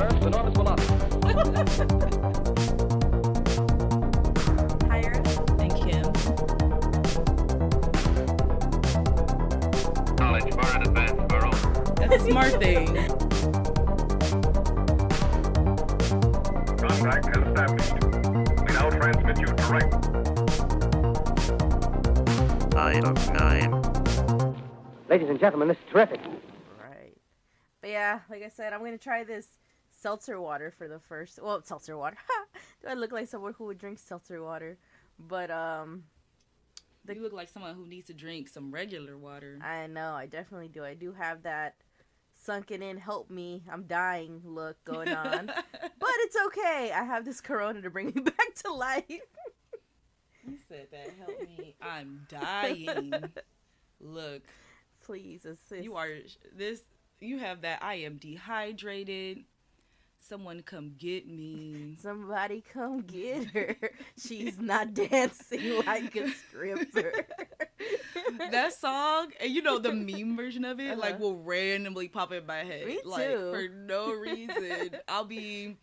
Earth's enormous velocity. Higher. And Kim. Knowledge far in advance of our own. That's a smart thing. Contact is established. We now transmit you direct. Idle time. Ladies and gentlemen, this is terrific. Right. But yeah, like I said, I'm going to try this seltzer water for the first... Well, seltzer water. Do I look like someone who would drink seltzer water? But, You look like someone who needs to drink some regular water. I know, I definitely do. I do have that sunken in, help me, I'm dying look going on. But it's okay. I have this Corona to bring me back to life. You said that. Help me. I'm dying. Look. Please assist. You are this. You have that. I am dehydrated. Someone come get me. Somebody come get her. She's not dancing like a stripper. That song, and you know the meme version of it, like will randomly pop in my head. Me like too. for no reason. I'll be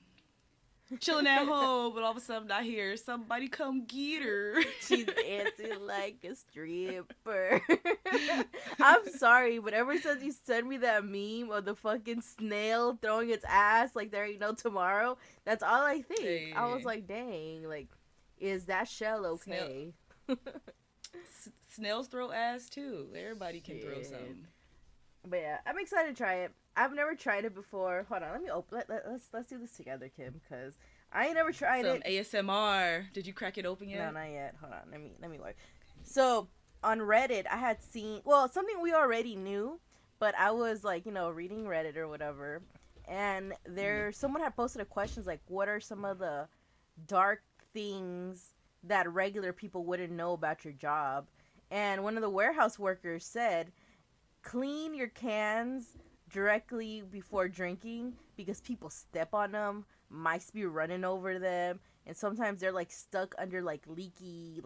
chilling at home, but all of a sudden I hear somebody come get her. She's dancing like a stripper. I'm sorry, but ever since you sent me that meme of the fucking snail throwing its ass like there ain't no tomorrow, that's all I think. Hey. I was like, dang, like, is that shell okay? Snails throw ass too. Everybody can throw Shit. something. But yeah, I'm excited to try it. I've never tried it before. Hold on, let me open. Let's do this together, Kim, because I ain't never tried Some it. ASMR. Did you crack it open yet? No, not yet. Hold on, let me look. So on Reddit, I had seen something we already knew, but I was like, reading Reddit or whatever, and someone had posted a question like, what are some of the dark things that regular people wouldn't know about your job? And one of the warehouse workers said, clean your cans directly before drinking because people step on them, mice be running over them, and sometimes they're like stuck under like leaky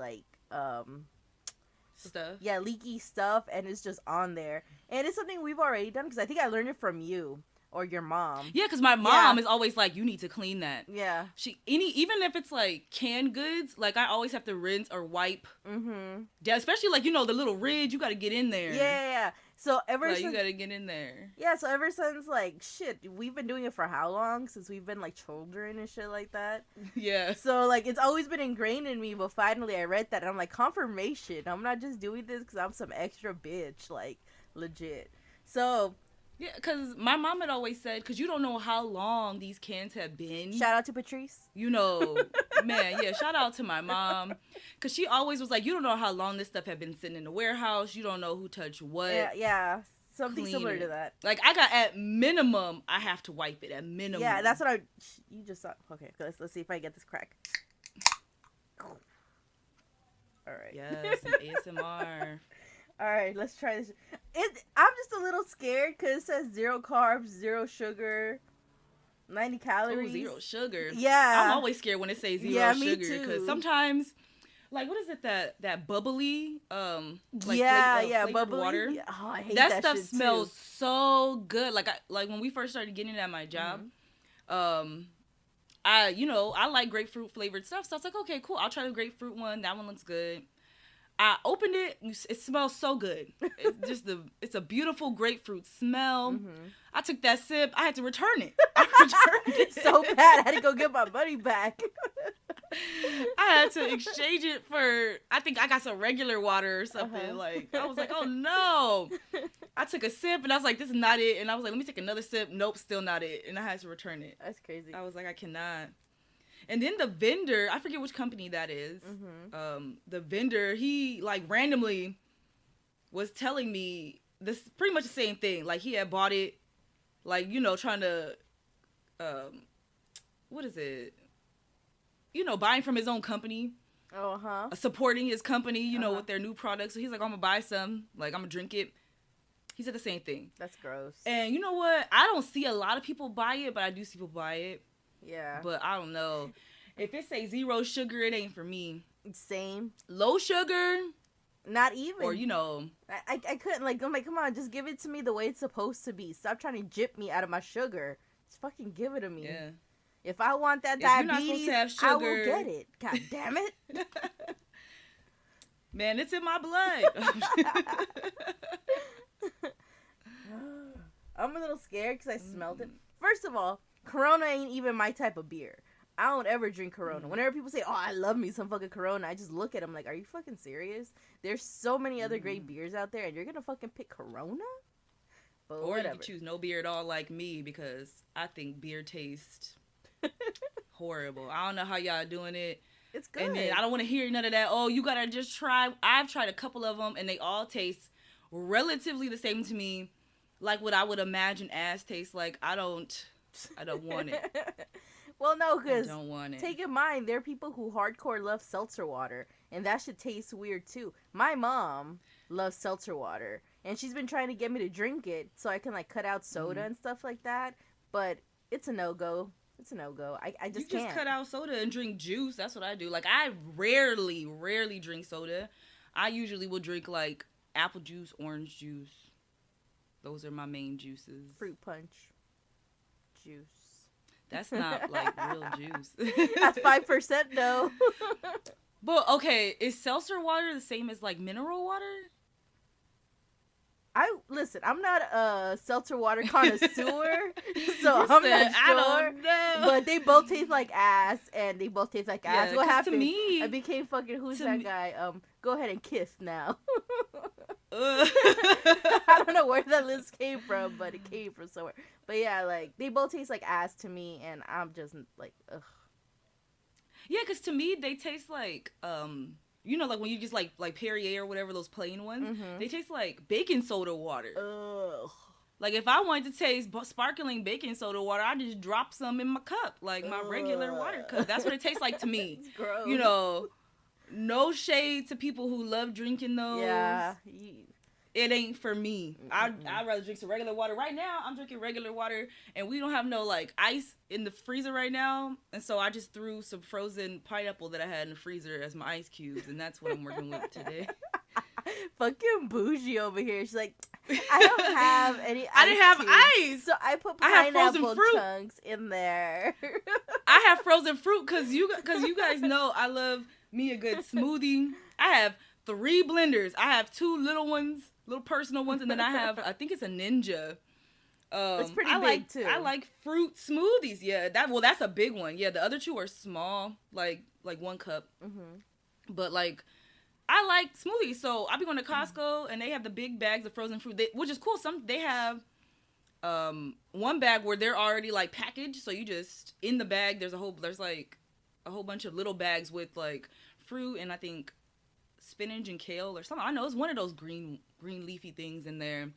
Stuff. Yeah, leaky stuff, and it's just on there. And it's something we've already done because I think I learned it from you or your mom. Yeah, because my mom is always like, you need to clean that. Yeah. Even if it's like canned goods, like I always have to rinse or wipe. Mm-hmm. Yeah, especially like, the little ridge, you got to get in there. Yeah. So you got to get in there. Yeah, so ever since, like, shit, we've been doing it for how long? Since we've been, like, children and shit like that? Yeah. So, like, it's always been ingrained in me, but finally I read that, and I'm like, confirmation. I'm not just doing this because I'm some extra bitch, like, legit. So... Yeah, because my mom had always said, because you don't know how long these cans have been. Shout out to Patrice. Man, yeah, shout out to my mom. Because she always was like, you don't know how long this stuff had been sitting in the warehouse. You don't know who touched what. Yeah. Something Clean similar it. to that. Like, I got, at minimum, I have to wipe it, at minimum. Yeah, that's what you just saw. Okay, let's see if I get this crack. All right. Yes, some ASMR. All right, let's try this. I'm just a little scared because it says 0 carbs, 0 sugar, 90 calories. Oh, 0 sugar. Yeah. I'm always scared when it says 0 Yeah, me sugar. too. Because sometimes, like, what is it, that bubbly, like flavored bubbly water? Yeah. Oh, I hate that stuff shit smells too. so good. Like when we first started getting it at my job, I like grapefruit flavored stuff. So I was like, okay, cool. I'll try the grapefruit one. That one looks good. I opened it. It smells so good. It's just it's a beautiful grapefruit smell. Mm-hmm. I took that sip. I had to return it. I returned it So bad. I had to go get my money back. I had to exchange it for, I think I got some regular water or something. Like, I was like, oh no. I took a sip and I was like, this is not it. And I was like, let me take another sip. Nope, still not it. And I had to return it. That's crazy. I was like, I cannot. And then the vendor, I forget which company that is. The vendor, he like randomly was telling me this pretty much the same thing. Like he had bought it, like, trying to, what is it? Buying from his own company. Supporting his company, with their new products. So he's like, I'm going to buy some. Like, I'm going to drink it. He said the same thing. That's gross. And you know what? I don't see a lot of people buy it, but I do see people buy it. Yeah. But I don't know. If it say 0 sugar, it ain't for me. Same. Low sugar. Not even. Or, I couldn't, like, I'm like, come on, just give it to me the way it's supposed to be. Stop trying to jip me out of my sugar. Just fucking give it to me. Yeah. If I want that If you're not diabetes, supposed to have I will sugar- get it. God damn it. Man, it's in my blood. I'm a little scared because I smelled it. First of all, Corona ain't even my type of beer. I don't ever drink Corona. Whenever people say, "Oh, I love me some fucking Corona," I just look at them like, "Are you fucking serious? There's so many other great beers out there, and you're gonna fucking pick Corona?" But Or whatever. you can choose no beer at all like me because I think beer tastes horrible. I don't know how y'all doing it. It's good. And then I don't want to hear none of that. Oh, you gotta just try. I've tried a couple of them, and they all taste relatively the same to me, like what I would imagine ass tastes like. I don't want it. Well, no, I because don't want it. take in mind there are people who hardcore love seltzer water, and that shit tastes weird too. My mom loves seltzer water, and she's been trying to get me to drink it so I can like cut out soda and stuff like that. But it's a no go. It's a no go. I just you can't. just cut out soda and drink juice. That's what I do. Like I rarely drink soda. I usually will drink like apple juice, orange juice. Those are my main juices. Fruit punch, juice. That's not like real juice. That's 5% though. But okay, is seltzer water the same as like mineral water? Listen. I'm not a seltzer water connoisseur, so You I'm said, not I sure. don't know. But they both taste like ass, and they both taste like ass. Yeah, What 'cause happened? to me- I became fucking who's to that me- guy? Go ahead and kiss now. Ugh. I don't know where that list came from, but it came from somewhere. But yeah, like they both taste like ass to me, and I'm just like, ugh. Yeah, because to me they taste like you know, like when you just like Perrier or whatever, those plain ones, they taste like baking soda water. Ugh. Like if I wanted to taste sparkling baking soda water, I just drop some in my cup, like my regular water cup. That's what it tastes like to me. It's gross. You know, no shade to people who love drinking those. Yeah. It ain't for me. I'd rather drink some regular water. Right now, I'm drinking regular water, and we don't have no, like, ice in the freezer right now. And so I just threw some frozen pineapple that I had in the freezer as my ice cubes, and that's what I'm working with today. Fucking bougie over here. She's like, I don't have any. I didn't have cubes, ice. so I put I have frozen pineapple fruit. chunks in there. I have frozen fruit because you guys know I love me a good smoothie. I have 3 blenders. I have 2 little ones, little personal ones, and then I have, I think it's a Ninja. It's pretty I big like, too. I like fruit smoothies. Yeah, that's a big one. Yeah, the other 2 are small, like 1 cup. But like, I like smoothies, so I'll be going to Costco and they have the big bags of frozen fruit, which is cool. They have one bag where they're already like packaged, so you just in the bag. There's like a whole bunch of little bags with like fruit and I think spinach and kale or something. I know it's one of those green leafy things in there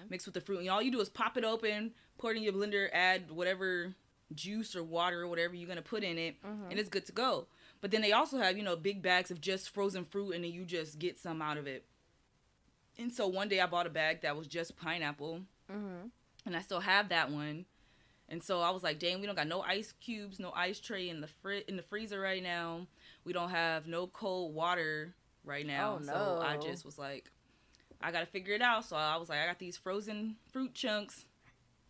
mixed with the fruit. And all you do is pop it open, pour it in your blender, add whatever juice or water or whatever you're gonna put in it, and it's good to go. But then they also have, big bags of just frozen fruit, and then you just get some out of it. And so one day I bought a bag that was just pineapple, and I still have that one. And so I was like, dang, we don't got no ice cubes, no ice tray in the freezer right now. We don't have no cold water right now. Oh, no. So I just was like, I got to figure it out. So I was like, I got these frozen fruit chunks.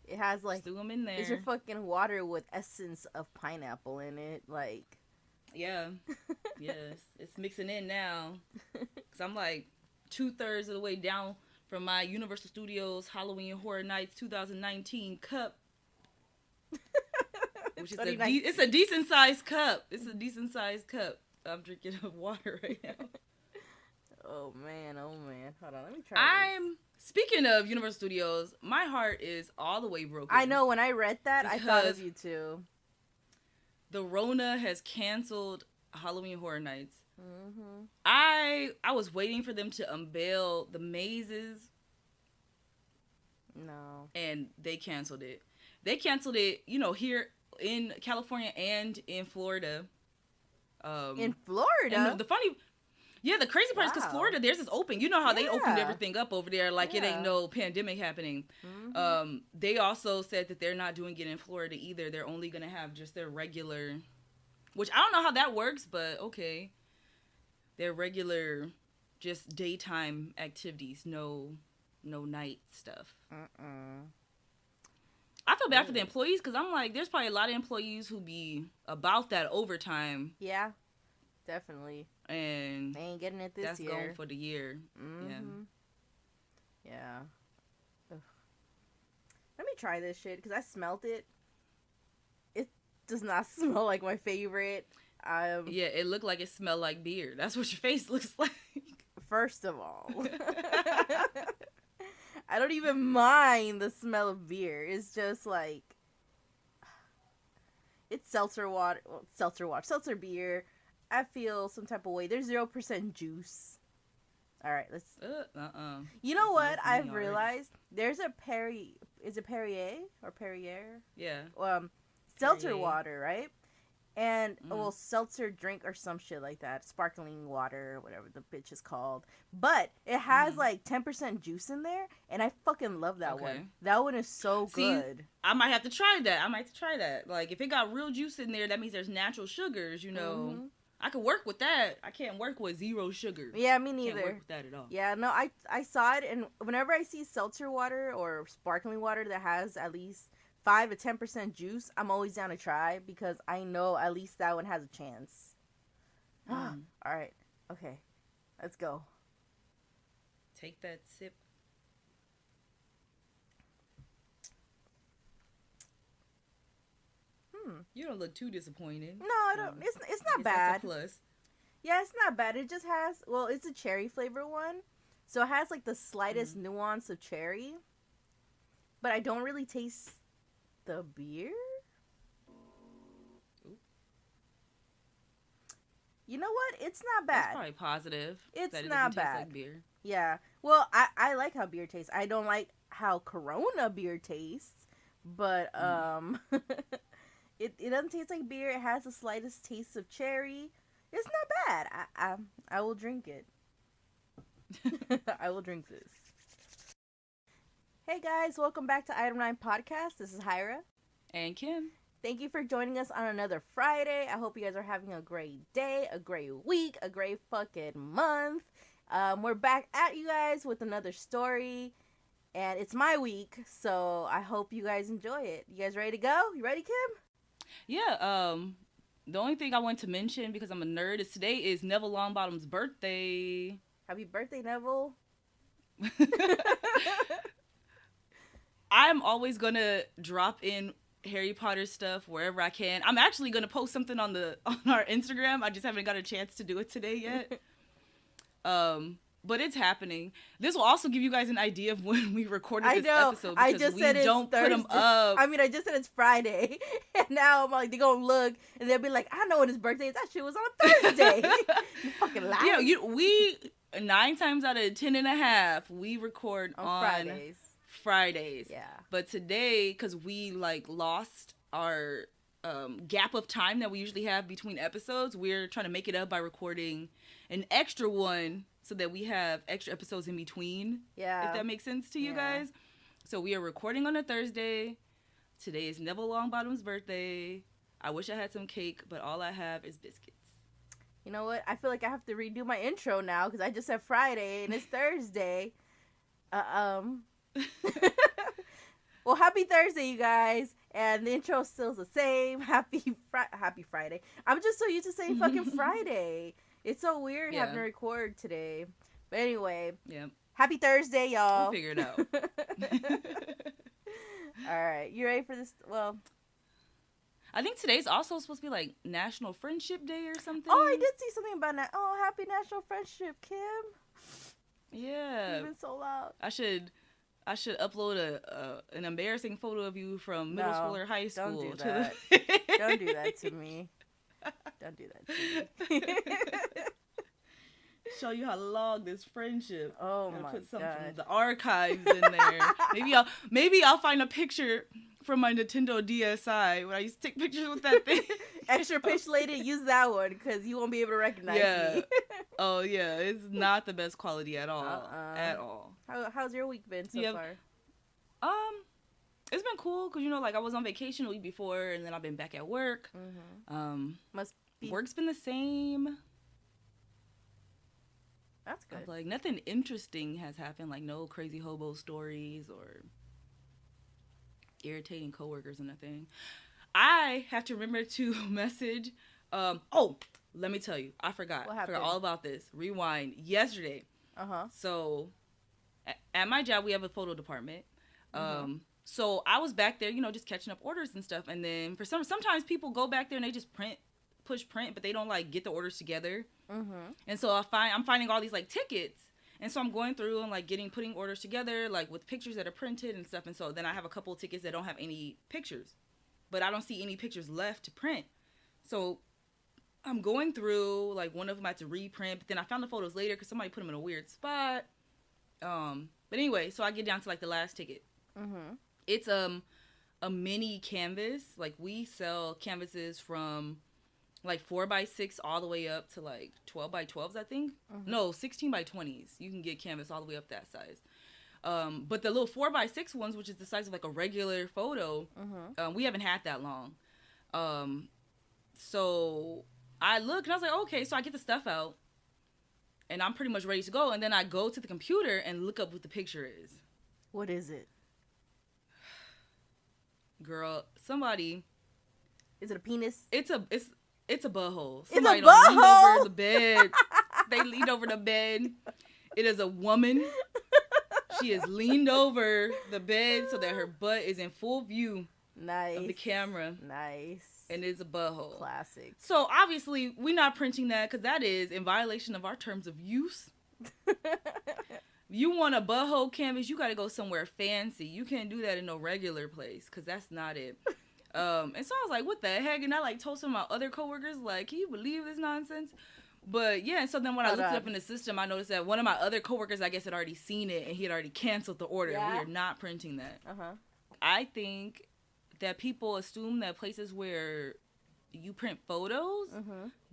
It has like, Threw them in there. it's your fucking water with essence of pineapple in it. Like, Yeah. Yes. It's mixing in now. Because I'm like 2/3 of the way down from my Universal Studios Halloween Horror Nights 2019 cup. Which is it's a decent sized cup. It's a decent sized cup. I'm drinking of water right now. oh man. Hold on, let me try this. Speaking of Universal Studios, my heart is all the way broken. I know, when I read that, I thought of Because- you too. The Rona has canceled Halloween Horror Nights. I was waiting for them to unveil the mazes, No. and they canceled it. They canceled it, here in California and in Florida. In Florida? And the crazy part is because Wow. Florida, theirs is open. You know how they opened Yeah. everything up over there, like it Yeah. ain't no pandemic happening. They also said that they're not doing it in Florida either. They're only gonna have just their regular, which I don't know how that works, but okay, their regular, just daytime activities, no night stuff. I feel bad for the employees because I'm like, there's probably a lot of employees who be about that overtime. Yeah, definitely. And they ain't getting it this that's year. going for the year. Yeah. Ugh. Let me try this shit because I smelt it. It does not smell like my favorite. Yeah, it looked like it smelled like beer. That's what your face looks like. First of all, I don't even mind the smell of beer. It's just like it's seltzer water, seltzer beer. I feel some type of way. There's 0% juice. All right, let's. You know what? I've realized there's a Is it Perrier or Perrier? Yeah. Seltzer Perrier. water, right? And seltzer drink or some shit like that, sparkling water, whatever the bitch is called. But it has like 10% juice in there, and I fucking love that one. That one is so good. I might have to try that. Like if it got real juice in there, that means there's natural sugars. You know, I could work with that. I can't work with zero sugar. Yeah, me neither. Can't work with that at all. Yeah, no, I saw it, and whenever I see seltzer water or sparkling water that has at least 5 to 10% juice, I'm always down to try because I know at least that one has a chance. All right. Okay. Let's go. Take that sip. You don't look too disappointed. No, I don't. It's not bad. That's a plus. Yeah, it's not bad. It just has, well, it's a cherry flavor one. So it has like the slightest nuance of cherry. But I don't really taste the beer. You know what? It's not bad. That's probably positive. It's that it not doesn't taste bad. like beer. Yeah. Well, I like how beer tastes. I don't like how Corona beer tastes, but it doesn't taste like beer. It has the slightest taste of cherry. It's not bad. I will drink it. I will drink this. Hey guys, welcome back to Item 9 Podcast. This is Hyra. And Kim. Thank you for joining us on another Friday. I hope you guys are having a great day, a great week, a great fucking month. We're back at you guys with another story. And it's my week, so I hope you guys enjoy it. You guys ready to go? You ready, Kim? Yeah, the only thing I want to mention, because I'm a nerd, is today is Neville Longbottom's birthday. Happy birthday, Neville. I'm always going to drop in Harry Potter stuff wherever I can. I'm actually going to post something on our Instagram. I just haven't got a chance to do it today yet. But it's happening. This will also give you guys an idea of when we recorded this episode, because I just we said don't put them up. I mean, I just said it's Friday, and now I'm like, they're gonna look, and they'll be like, I know when his birthday is. That shit was on a Thursday. You fucking lie. Yeah, we 9 times out of 10 and a half, we record on Fridays. Yeah. But today, because we lost our gap of time that we usually have between episodes, we're trying to make it up by recording an extra one so that we have extra episodes in between. Yeah. If that makes sense to you guys. So we are recording on a Thursday. Today is Neville Longbottom's birthday. I wish I had some cake, but all I have is biscuits. You know what? I feel like I have to redo my intro now because I just said Friday and it's Thursday. Well, happy Thursday, you guys. And the intro still the same. Happy Friday. I'm just so used to saying fucking Friday. It's so weird having to record today. But anyway. Yeah. Happy Thursday, y'all. We'll figure it out. All right. You ready for this? Well, I think today's also supposed to be National Friendship Day or something. Oh, I did see something about that. Oh, happy National Friendship, Kim. Yeah. You've been so loud. I should upload an embarrassing photo of you from middle school or high school. Don't do that. Don't do that to me. Don't do that to me. Show you how long this friendship. Oh my put some god. from the archives in there. Maybe I'll find a picture from my Nintendo DSi when I used to take pictures with that thing. Extra pixelated. Use that one because you won't be able to recognize me. Oh yeah, it's not the best quality at all. At all. How's your week been so far? It's been cool because I was on vacation the week before, and then I've been back at work. Mm-hmm. Work's been the same. That's good. Nothing interesting has happened. No crazy hobo stories or irritating coworkers and a thing. I have to remember to message. Let me tell you, I forgot. What I forgot happened? all about this. Rewind. Yesterday. So, at my job, we have a photo department. So I was back there, just catching up orders and stuff. And then sometimes people go back there and they just push print, but they don't like get the orders together. And so I'm finding all these like tickets. And so I'm going through and like putting orders together, like with pictures that are printed and stuff. And so then I have a couple of tickets that don't have any pictures, but I don't see any pictures left to print. So I'm going through, like, one of them I had to reprint, but then I found the photos later because somebody put them in a weird spot. But anyway, so I get down to like the last ticket. It's a mini canvas. Like, we sell canvases from like 4x6 all the way up to like 12x12s, I think. No, 16x20s. You can get canvas all the way up that size. But the little 4x6 ones, which is the size of like a regular photo, we haven't had that long. So I look and I was like, okay, so I get the stuff out and I'm pretty much ready to go. And then I go to the computer and look up what the picture is. What is it? Girl, somebody. Is it a penis? It's a butthole. It's a Somebody butthole? leaned over the bed. They leaned over the bed. It is a woman. She is leaned over the bed so that her butt is in full view Nice. of the camera. Nice. And it's a butthole. Classic. So obviously we're not printing that because that is in violation of our terms of use. You want a butthole canvas, you got to go somewhere fancy. You can't do that in no regular place because that's not it. And so I was like, what the heck? And I like told some of my other coworkers, like, can you believe this nonsense? But yeah, and so then when I looked it up in the system, I noticed that one of my other coworkers, I guess, had already seen it and he had already canceled the order. Yeah. We are not printing that. I think that people assume that places where you print photos,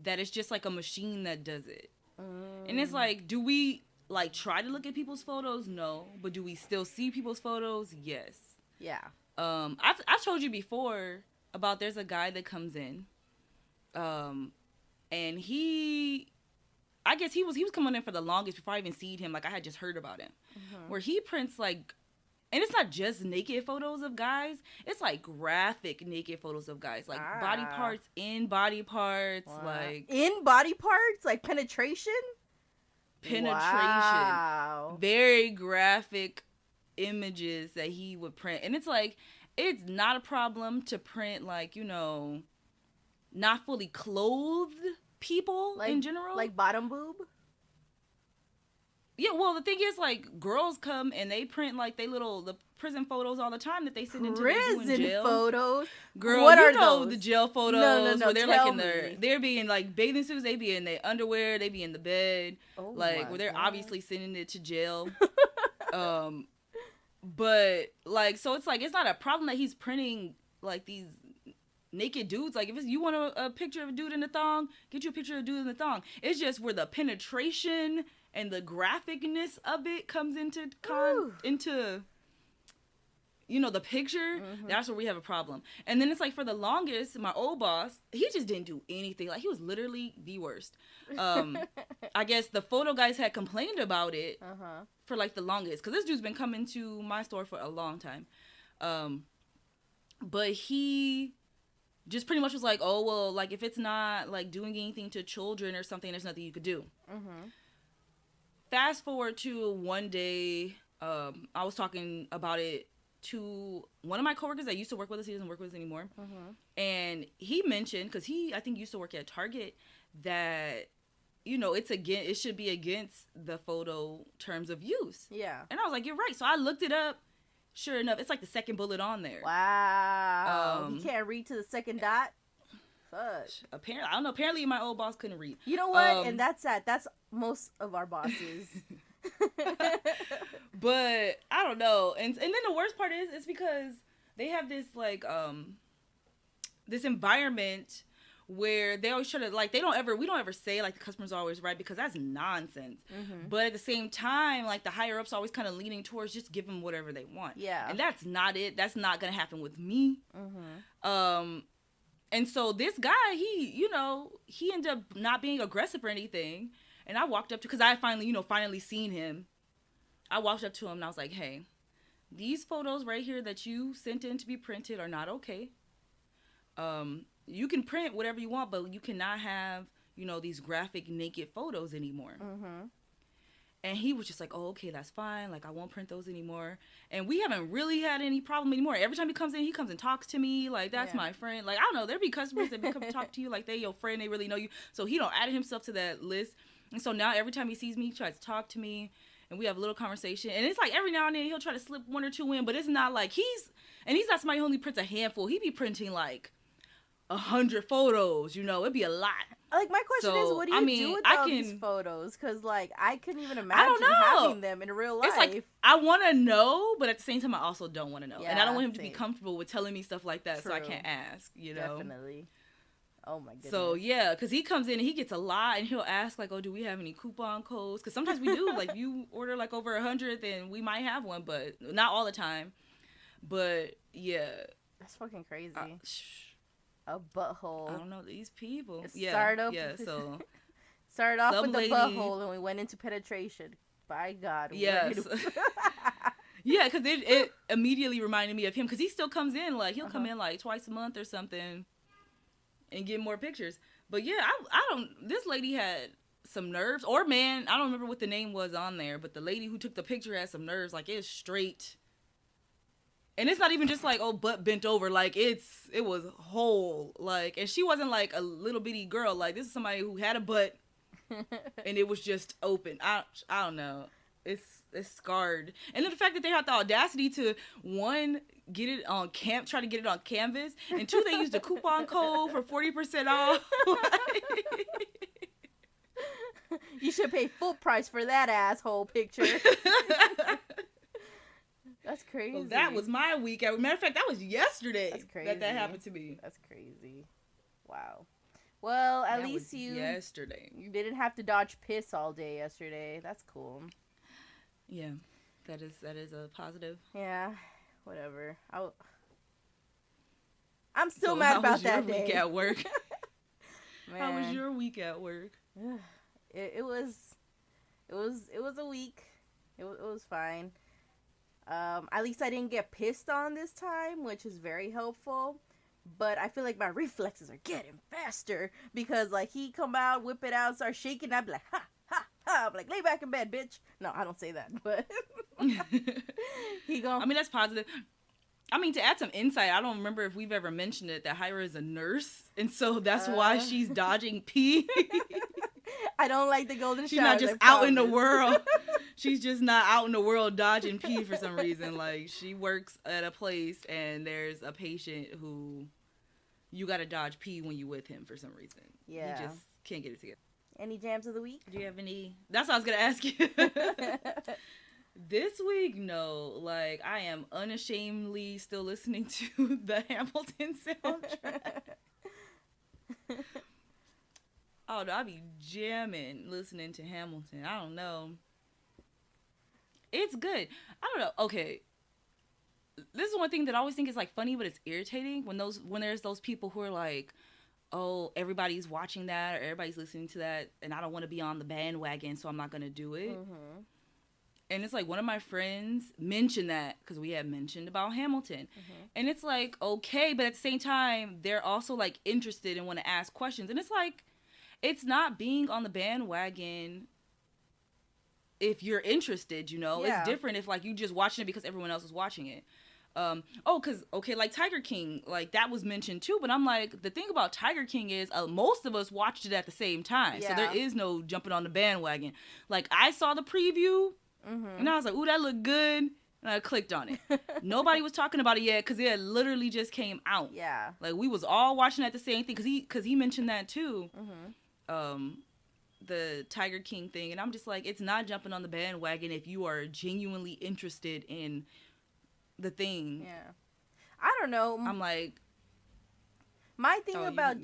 that it's just like a machine that does it. And it's like, do we like try to look at people's photos? No. But do we still see people's photos? Yes. Yeah. I've told you before about there's a guy that comes in, and I guess he was coming in for the longest before I even seen him. Like, I had just heard about him, where he prints like, and it's not just naked photos of guys. It's like graphic naked photos of guys, like body parts in body parts, like in body parts, like penetration. Wow. Very graphic images that he would print. And it's like, it's not a problem to print like, not fully clothed people, like, in general. Like bottom boob? Yeah, well, the thing is, like, girls come and they print like the prison photos all the time that they send into prison jail. Photos? Girl, what you are know those? the jail photos No, where they're like in me. they're being like bathing suits, they be in their underwear, they be in the bed, like where they're God. obviously sending it to jail. But like, so it's like, it's not a problem that he's printing like these naked dudes. Like, if you want a picture of a dude in the thong, get you a picture of a dude in the thong. It's just where the penetration and the graphicness of it comes into the picture. That's where we have a problem. And then it's like, for the longest, my old boss, he just didn't do anything. Like, he was literally the worst. I guess the photo guys had complained about it for like the longest, because this dude's been coming to my store for a long time. But he just pretty much was like, oh, well, like, if it's not like doing anything to children or something, there's nothing you could do. Fast forward to one day, I was talking about it to one of my coworkers that used to work with us. He doesn't work with us anymore. And he mentioned, because I think used to work at Target, that, it should be against the photo terms of use. Yeah. And I was like, you're right. So I looked it up. Sure enough, it's like the second bullet on there. Wow. You can't read to the second dot? Fuck. Apparently, I don't know. Apparently, my old boss couldn't read. You know what? And that's sad. That's most of our bosses. But I don't know. And then the worst part is, it's because they have this like this environment where they always try to, like, we don't ever say like the customer's always right, because that's nonsense. But at the same time, like, the higher ups always kind of leaning towards just give them whatever they want. Yeah. And that's not it. That's not gonna happen with me. And so this guy, he ended up not being aggressive or anything. And I walked up to, because I finally seen him. I walked up to him and I was like, hey, these photos right here that you sent in to be printed are not okay. You can print whatever you want, but you cannot have, you know, these graphic naked photos anymore. Mm-hmm. And he was just like, oh, okay, that's fine. Like, I won't print those anymore. And we haven't really had any problem anymore. Every time he comes and talks to me. Like, that's my friend. Like, I don't know. There be customers that come talk to you. Like, they your friend. They really know you. So he don't add himself to that list. And so now every time he sees me, he tries to talk to me. And we have a little conversation. And it's like every now and then he'll try to slip one or two in. But it's not like he's not somebody who only prints a handful. He be printing like 100 photos. You know, it'd be a lot. Like, my question is, what do you do with all these photos? Because, like, I couldn't even imagine having them in real life. It's like, I want to know, but at the same time, I also don't want to know. Yeah, and I don't want him to be comfortable with telling me stuff like that, so I can't ask, you know? Definitely. Oh, my goodness. So, yeah, because he comes in and he gets a lot, and he'll ask, like, oh, do we have any coupon codes? Because sometimes we do. Like, you order, like, over 100, then we might have one, but not all the time. But, yeah. That's fucking crazy. A butthole. I don't know these people. Started off with the butthole and we went into penetration. By God. Yes. Yeah, because it immediately reminded me of him because he still comes in. Like, he'll come in like twice a month or something and get more pictures. But yeah, I don't. This lady had some nerves. Or man, I don't remember what the name was on there. But the lady who took the picture had some nerves. Like, it's straight. And it's not even just like, oh, butt bent over. Like, it was whole. Like, and she wasn't like a little bitty girl. Like, this is somebody who had a butt and it was just open. I don't know. It's scarred. And then the fact that they had the audacity to, one, get it on try to get it on canvas. And two, they used a coupon code for 40% off. You should pay full price for that asshole picture. That's crazy. Well, that was my week. Matter of fact, that was yesterday. That's crazy. That happened to me. That's crazy. Wow. Well, at least yesterday. You didn't have to dodge piss all day yesterday. That's cool. Yeah, that is a positive. Yeah, whatever. I'm still mad about that day. How was your week at work? Man. How was your week at work? It was a week. It was fine. At least I didn't get pissed on this time, which is very helpful. But I feel like my reflexes are getting faster because, like, he come out, whip it out, start shaking. I'd be like, ha, ha, ha. I'm like, lay back in bed, bitch. No, I don't say that, but he go. I mean, that's positive. I mean, to add some insight, I don't remember if we've ever mentioned it, that Hyra is a nurse, and so that's why she's dodging pee. I don't like the golden She's shower. Not just out in the world. She's just not out in the world dodging pee for some reason. Like, she works at a place and there's a patient who you got to dodge pee when you with him for some reason. Yeah. He just can't get it together. Any jams of the week? Do you have any? That's what I was going to ask you. This week, no. Like, I am unashamedly still listening to the Hamilton soundtrack. Oh, no, I be jamming listening to Hamilton. I don't know. It's good. I don't know. Okay. This is one thing that I always think is, like, funny, but it's irritating when there's those people who are like, oh, everybody's watching that or everybody's listening to that and I don't want to be on the bandwagon, so I'm not going to do it. Mm-hmm. And it's like one of my friends mentioned that because we had mentioned about Hamilton. Mm-hmm. And it's like, okay, but at the same time, they're also, like, interested and want to ask questions. And it's like, it's not being on the bandwagon if you're interested, you know? Yeah. It's different if, like, you just watching it because everyone else is watching it. Like Tiger King, like, that was mentioned too, but I'm like, the thing about Tiger King is most of us watched it at the same time. Yeah. So there is no jumping on the bandwagon. Like, I saw the preview, and I was like, ooh, that looked good, and I clicked on it. Nobody was talking about it yet because it had literally just came out. Yeah. Like, we was all watching at the same thing because he mentioned that too. The Tiger King thing, and I'm just like, it's not jumping on the bandwagon if you are genuinely interested in the thing. Yeah. I don't know. I'm like, my thing about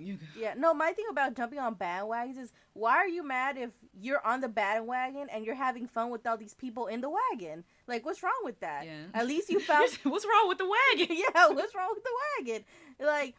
jumping on bandwagons is, why are you mad if you're on the bandwagon and you're having fun with all these people in the wagon? Like, what's wrong with that? Yeah. At least you found what's wrong with the wagon? Yeah, what's wrong with the wagon? Like,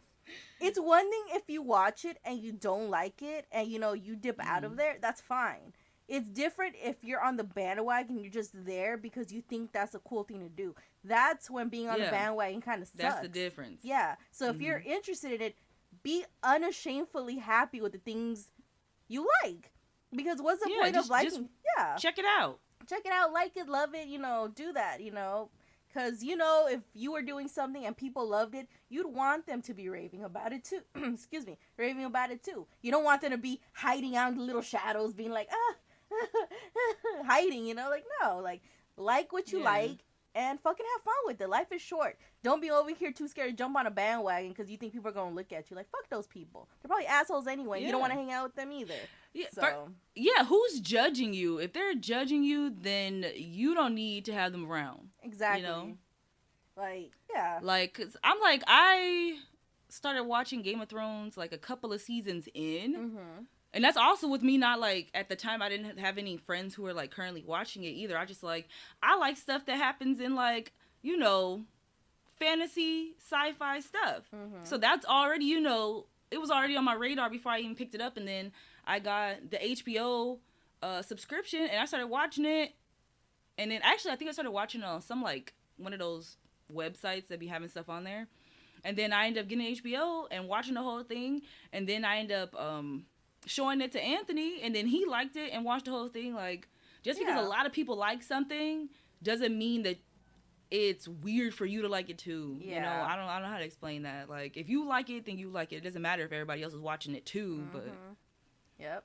it's one thing if you watch it and you don't like it and, you know, you dip out of there. That's fine. It's different if you're on the bandwagon, you're just there because you think that's a cool thing to do. That's when being on the bandwagon kind of sucks. That's the difference. Yeah. So if you're interested in it, be unashamedly happy with the things you like. Because what's the point of liking? Check it out. Check it out, like it, love it, do that, Because, if you were doing something and people loved it, you'd want them to be raving about it too. Excuse me, raving about it too. You don't want them to be hiding out in the little shadows, being like, hiding, no, like what you like and fucking have fun with it. Life is short. Don't be over here too scared to jump on a bandwagon because you think people are going to look at you. Like, fuck those people. They're probably assholes anyway. Yeah. You don't want to hang out with them either. Yeah, who's judging you? If they're judging you, then you don't need to have them around. Exactly. Cause I started watching Game of Thrones a couple of seasons in. Mm-hmm. And that's also with me not, at the time I didn't have any friends who were, currently watching it either. I just, I like stuff that happens in, fantasy, sci-fi stuff. Mm-hmm. So that's already, it was already on my radar before I even picked it up. And then I got the HBO subscription, and I started watching it. And then, actually, I think I started watching on some, one of those websites that be having stuff on there. And then I ended up getting HBO and watching the whole thing. And then I ended up... showing it to Anthony, and then he liked it and watched the whole thing. Just because a lot of people like something doesn't mean that it's weird for you to like it too. Yeah. I don't know how to explain that. If you like it, then you like it. It doesn't matter if everybody else is watching it too. Mm-hmm. But yep,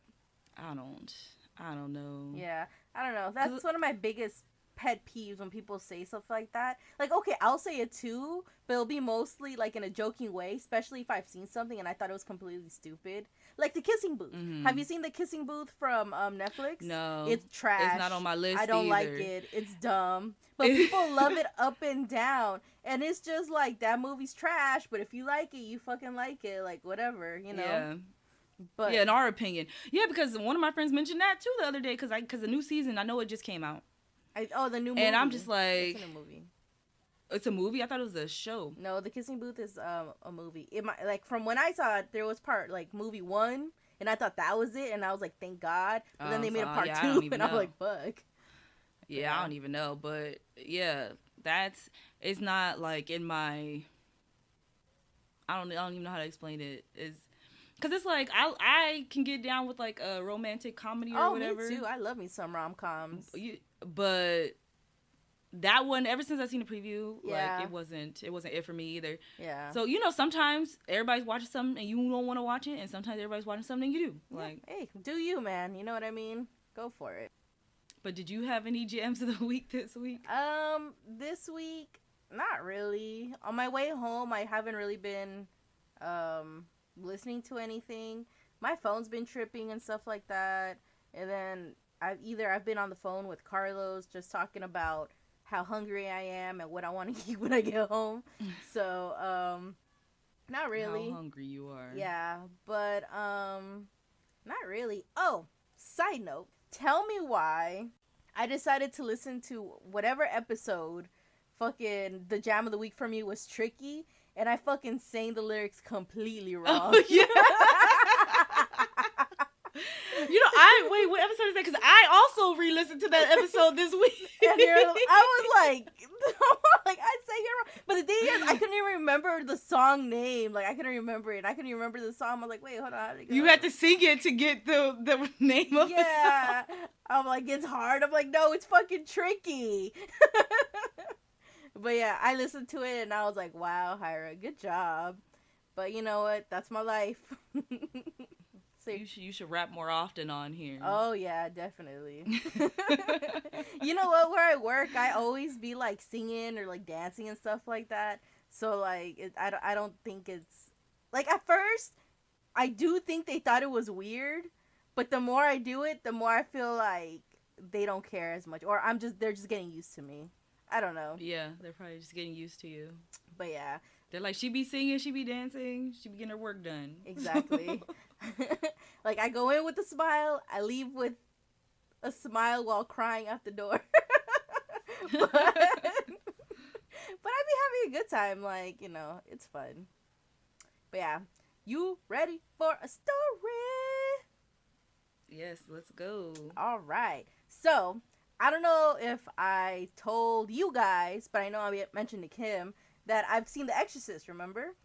I don't know. Yeah, I don't know. That's one of my biggest pet peeves when people say stuff like that. Okay, I'll say it too, but it'll be mostly in a joking way, especially if I've seen something and I thought it was completely stupid. Like The Kissing Booth. Mm-hmm. Have you seen The Kissing Booth from Netflix? No. It's trash. It's not on my list I don't like it. It's dumb. But people love it up and down. And it's just that movie's trash, but if you like it, you fucking like it. Whatever, Yeah. But in our opinion. Yeah, because one of my friends mentioned that too the other day because the new season, I know it just came out. The new movie. And I'm just like... It's a movie. It's a movie? I thought it was a show. No, The Kissing Booth is a movie. It might, from when I saw it, there was part movie 1, and I thought that was it, and I was like, thank God. But then they made a part 2, and I was like, fuck. Yeah, I don't even know, but yeah, it's not in my. I don't even know how to explain it. Because it's I can get down with a romantic comedy or whatever. Oh, me too. I love me some rom-coms. But that one, ever since I've seen the preview, it wasn't it for me either. Yeah. So, sometimes everybody's watching something and you don't want to watch it, and sometimes everybody's watching something you do. Hey, do you, man. You know what I mean? Go for it. But did you have any gems of the week this week? This week, not really. On my way home, I haven't really been listening to anything. My phone's been tripping and stuff like that. And then I've been on the phone with Carlos just talking about how hungry I am and what I want to eat when I get home. So, not really. How hungry you are. Yeah, but, not really. Oh, side note. Tell me why I decided to listen to whatever episode fucking the jam of the week for me was Tricky, and I fucking sang the lyrics completely wrong. Oh, yeah. What episode is that? Because I also re-listened to that episode this week. And I was like, I sang it wrong. But the thing is, I couldn't even remember the song name. I couldn't remember it. I couldn't even remember the song. I was like, wait, hold on. How did it go? You had to sing it to get the name of the song. I'm like, it's hard. I'm like, no, it's fucking Tricky. But yeah, I listened to it and I was like, wow, Hyra, good job. But you know what? That's my life. You should rap more often on here. Oh yeah, definitely. You know what? Where I work, I always be singing or dancing and stuff like that. So I don't think it's at first I do think they thought it was weird, but the more I do it, the more I feel like they don't care as much, or they're just getting used to me. I don't know. Yeah, they're probably just getting used to you. But yeah. They're like, she be singing, she be dancing, she be getting her work done. Exactly. I go in with a smile, I leave with a smile while crying out the door. but I be having a good time. It's fun. But yeah, you ready for a story? Yes, let's go. All right. So, I don't know if I told you guys, but I know I mentioned to Kim that I've seen The Exorcist, remember?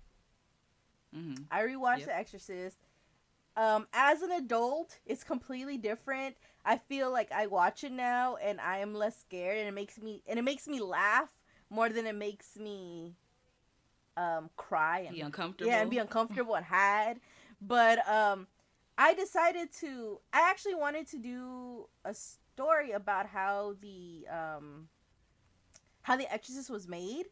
Mm-hmm. I rewatched Yep. The Exorcist. As an adult, it's completely different. I feel like I watch it now and I am less scared, and it makes me laugh more than it makes me cry and Be uncomfortable. yeah, and be uncomfortable and hide. But I actually wanted to do a story about how the Exorcist was made,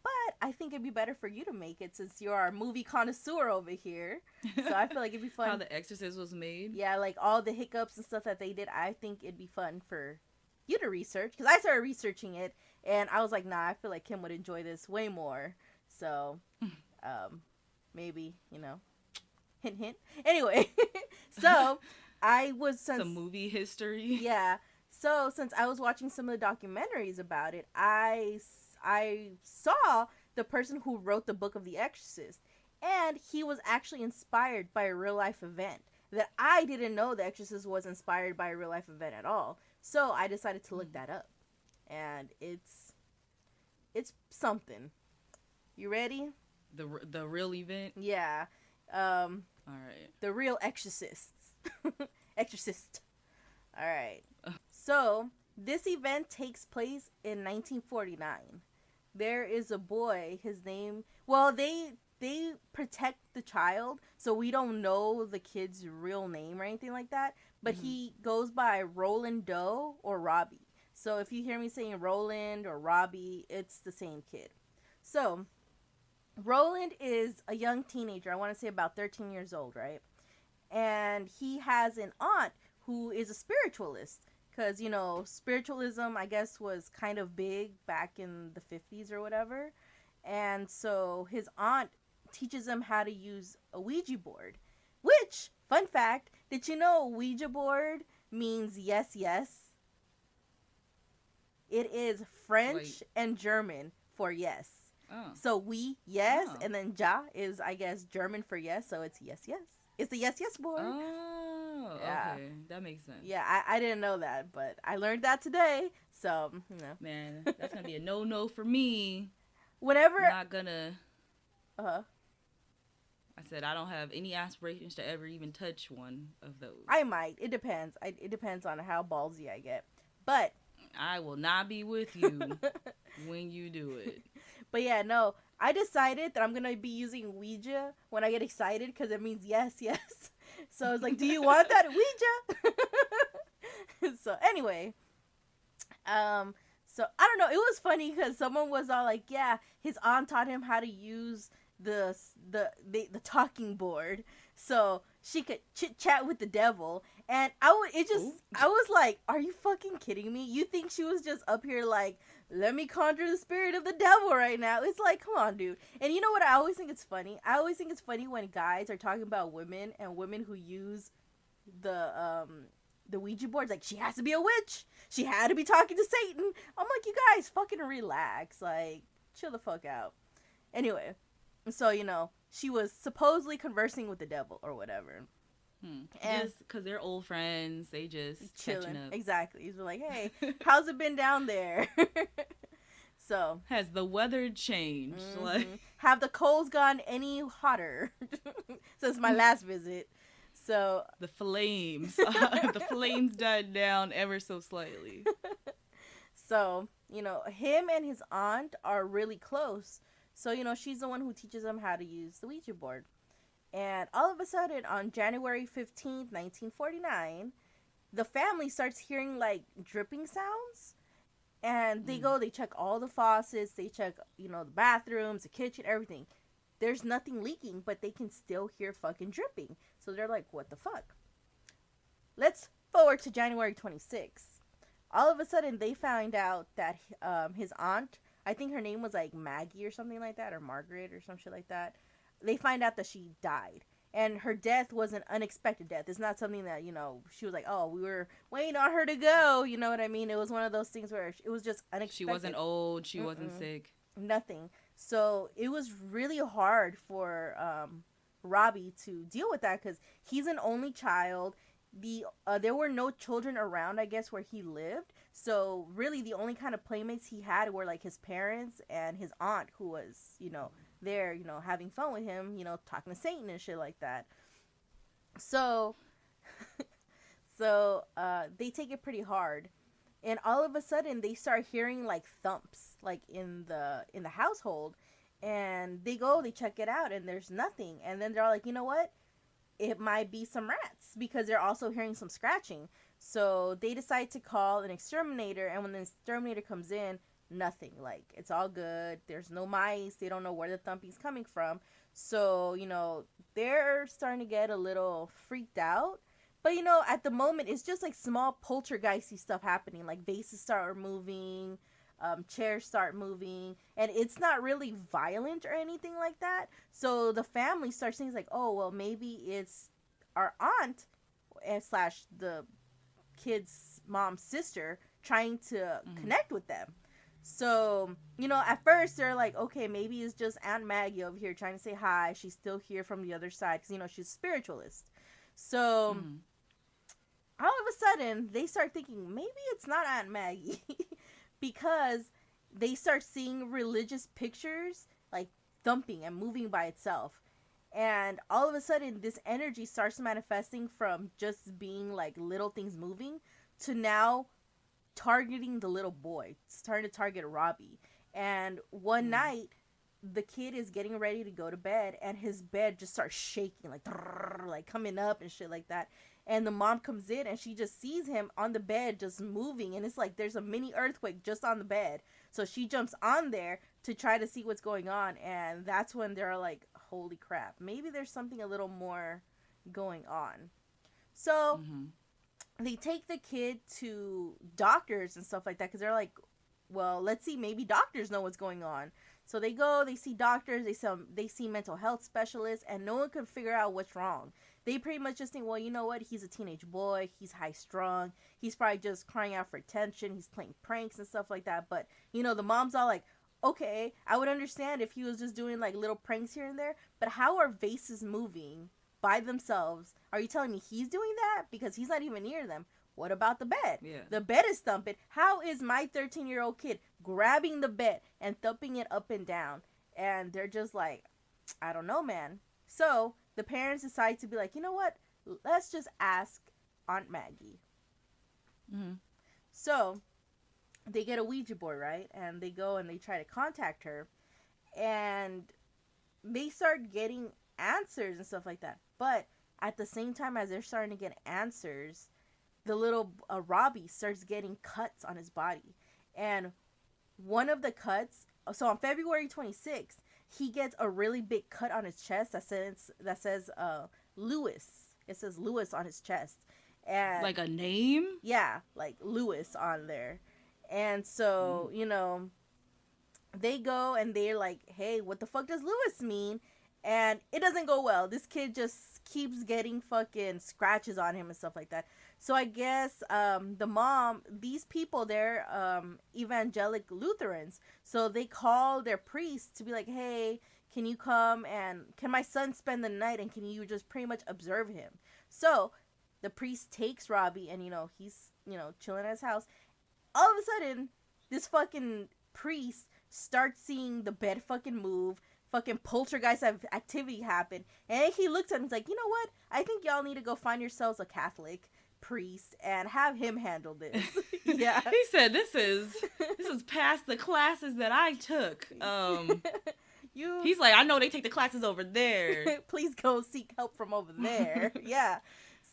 but I think it'd be better for you to make it since you're our movie connoisseur over here. So I feel like it'd be fun. How The Exorcist was made. Yeah, like all the hiccups and stuff that they did. I think it'd be fun for you to research, because I started researching it and I was like, nah, I feel like Kim would enjoy this way more. So, maybe, hint, hint. Anyway, so I was Some movie history. yeah. So since I was watching some of the documentaries about it, I saw the person who wrote the book of The Exorcist, and he was actually inspired by a real life event that I didn't know The Exorcist was inspired by a real life event at all. So I decided to look that up, and it's something. You ready? The real event. Yeah. All right. The real exorcists. Exorcist. All right. So, this event takes place in 1949. There is a boy, his name, well, they protect the child, so we don't know the kid's real name or anything like that, but he goes by Roland Doe or Robbie. So, if you hear me saying Roland or Robbie, it's the same kid. So, Roland is a young teenager. I want to say about 13 years old, right? And he has an aunt who is a spiritualist. Because, spiritualism, I guess, was kind of big back in the 50s or whatever. And so his aunt teaches him how to use a Ouija board. Which, fun fact, did you know Ouija board means yes, yes? It is French and German for yes. Oh. So yes, Oh. and then ja is, I guess, German for yes, so it's yes, yes. It's the yes, yes board. Oh, Yeah. okay. That makes sense. Yeah, I didn't know that, but I learned that today. So, Man, that's going to be a no-no for me. Whenever... I'm not going to... Uh-huh. I said I don't have any aspirations to ever even touch one of those. I might. It depends. It depends on how ballsy I get. But... I will not be with you when you do it. But yeah, no. I decided that I'm going to be using Ouija when I get excited because it means yes, yes. So I was like, do you want that Ouija? So anyway, so I don't know. It was funny because someone was all like, yeah, his aunt taught him how to use the talking board so she could chit chat with the devil. And I was like, are you fucking kidding me? You think she was just up here like, let me conjure the spirit of the devil right now? It's like, come on, dude. And you know what? I always think it's funny. I always think it's funny when guys are talking about women and women who use the Ouija boards. Like, she has to be a witch. She had to be talking to Satan. I'm like, you guys fucking relax. Like, chill the fuck out. Anyway, so, she was supposedly conversing with the devil or whatever. And just because they're old friends, they just chilling. catching up. Exactly. He's like, hey, how's it been down there? So has the weather changed? Like, have the coals gone any hotter since my last visit? So the flames died down ever so slightly. So him and his aunt are really close. So she's the one who teaches him how to use the Ouija board. And all of a sudden, on January 15th, 1949, the family starts hearing, like, dripping sounds. And they check all the faucets, they check, the bathrooms, the kitchen, everything. There's nothing leaking, but they can still hear fucking dripping. So they're like, what the fuck? Let's forward to January 26th. All of a sudden, they found out that his aunt, I think her name was, like, Maggie or something like that, or Margaret or some shit like that. They find out that she died. And her death was an unexpected death. It's not something that, she was like, oh, we were waiting on her to go. You know what I mean? It was one of those things where it was just unexpected. She wasn't old. She wasn't sick. Nothing. So it was really hard for Robbie to deal with that because he's an only child. there were no children around, I guess, where he lived. So really, the only kind of playmates he had were like his parents and his aunt, who was, there, having fun with him, talking to Satan and shit like that. So, they take it pretty hard, and all of a sudden they start hearing like thumps, like in the household, and they check it out, and there's nothing, and then they're all like, you know what? It might be some rats, because they're also hearing some scratching. So they decide to call an exterminator, and when the exterminator comes in, nothing. Like, it's all good. There's no mice. They don't know where the thumping's coming from. So, they're starting to get a little freaked out. But, at the moment, it's just like small poltergeisty stuff happening. Like, vases start moving, chairs start moving, and it's not really violent or anything like that. So the family starts thinking like, oh, well, maybe it's our aunt / the kid's mom's sister trying to connect with them. So, at first they're like, okay, maybe it's just Aunt Maggie over here trying to say hi. She's still here from the other side because, she's a spiritualist. So all of a sudden they start thinking maybe it's not Aunt Maggie because they start seeing religious pictures like thumping and moving by itself. And all of a sudden this energy starts manifesting from just being like little things moving to now targeting the little boy, starting to target Robbie. And one night the kid is getting ready to go to bed, and his bed just starts shaking, like coming up and shit like that. And the mom comes in, and she just sees him on the bed just moving, and it's like there's a mini earthquake just on the bed. So she jumps on there to try to see what's going on, and that's when they're like, holy crap, maybe there's something a little more going on. So they take the kid to doctors and stuff like that, because they're like, well, let's see, maybe doctors know what's going on. So they go, they see doctors, they see mental health specialists, and no one can figure out what's wrong. They pretty much just think, well, you know what? He's a teenage boy. He's high strung. He's probably just crying out for attention. He's playing pranks and stuff like that. But, the mom's all like, okay, I would understand if he was just doing like little pranks here and there. But how are vases moving by themselves? Are you telling me he's doing that? Because he's not even near them. What about the bed? Yeah. The bed is thumping. How is my 13-year-old kid grabbing the bed and thumping it up and down? And they're just like, I don't know, man. So the parents decide to be like, you know what? Let's just ask Aunt Maggie. So they get a Ouija board, right? And they go and they try to contact her. And they start getting answers and stuff like that. But at the same time as they're starting to get answers, the little Robbie starts getting cuts on his body. And one of the cuts, so on February 26th, he gets a really big cut on his chest that says Lewis. It says Lewis on his chest. And like a name? Yeah, like Lewis on there. And so, they go and they're like, hey, what the fuck does Lewis mean? And it doesn't go well. This kid just keeps getting fucking scratches on him and stuff like that. So I guess the mom, these people, they're evangelic Lutherans. So they call their priest to be like, hey, can you come and can my son spend the night, and can you just pretty much observe him? So the priest takes Robbie, and he's chilling at his house. All of a sudden, this fucking priest starts seeing the bed fucking move. Fucking poltergeist activity happen, and he looks at him and he's like, you know what? I think y'all need to go find yourselves a Catholic priest and have him handle this. Yeah. He said, this is past the classes that I took. He's like, I know they take the classes over there. Please go seek help from over there. Yeah.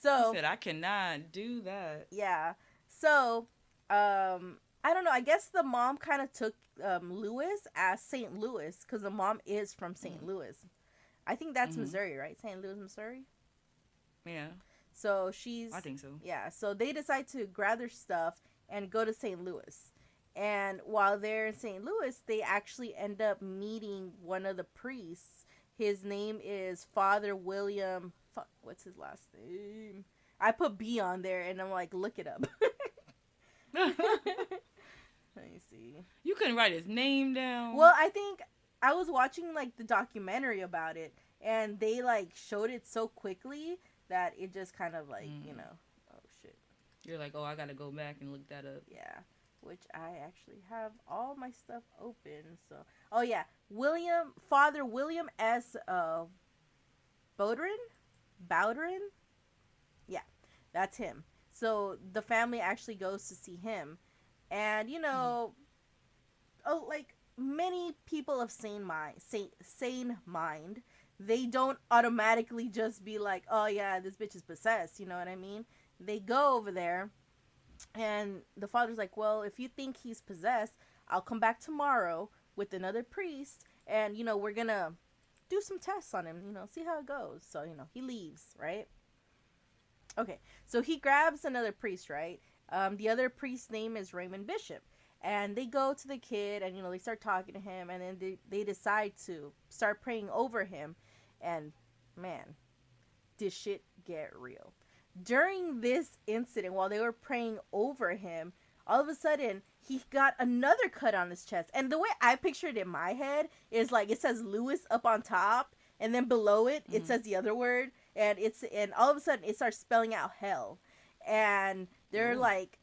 So he said, I cannot do that. Yeah. So I don't know. I guess the mom kind of took Louis as St. Louis, because the mom is from St. Louis. I think that's Missouri, right? St. Louis, Missouri? Yeah. So I think so. Yeah. So they decide to grab their stuff and go to St. Louis. And while they're in St. Louis, they actually end up meeting one of the priests. His name is Father William. What's his last name? I put B on there, and I'm like, look it up. Let me see. You couldn't write his name down? Well, I think I was watching like the documentary about it, and they like showed it so quickly that it just kind of like, You're like, oh, I gotta go back and look that up. Yeah, which I actually have all my stuff open. So, oh yeah, Father William S. Bowdrin. Yeah, that's him. So the family actually goes to see him, and like many people of sane mind, they don't automatically just be like, oh yeah, this bitch is possessed. You know what I mean? They go over there, and the father's like, well, if you think he's possessed, I'll come back tomorrow with another priest, and we're gonna do some tests on him. See how it goes. So he leaves, right? Okay, so he grabs another priest, right? The other priest's name is Raymond Bishop. And they go to the kid and, they start talking to him. And then they decide to start praying over him. And, man, this shit get real. During this incident, while they were praying over him, all of a sudden, he got another cut on his chest. And the way I pictured it in my head is like it says Lewis up on top. And then below it, it says the other word. And all of a sudden, it starts spelling out hell. And they're like,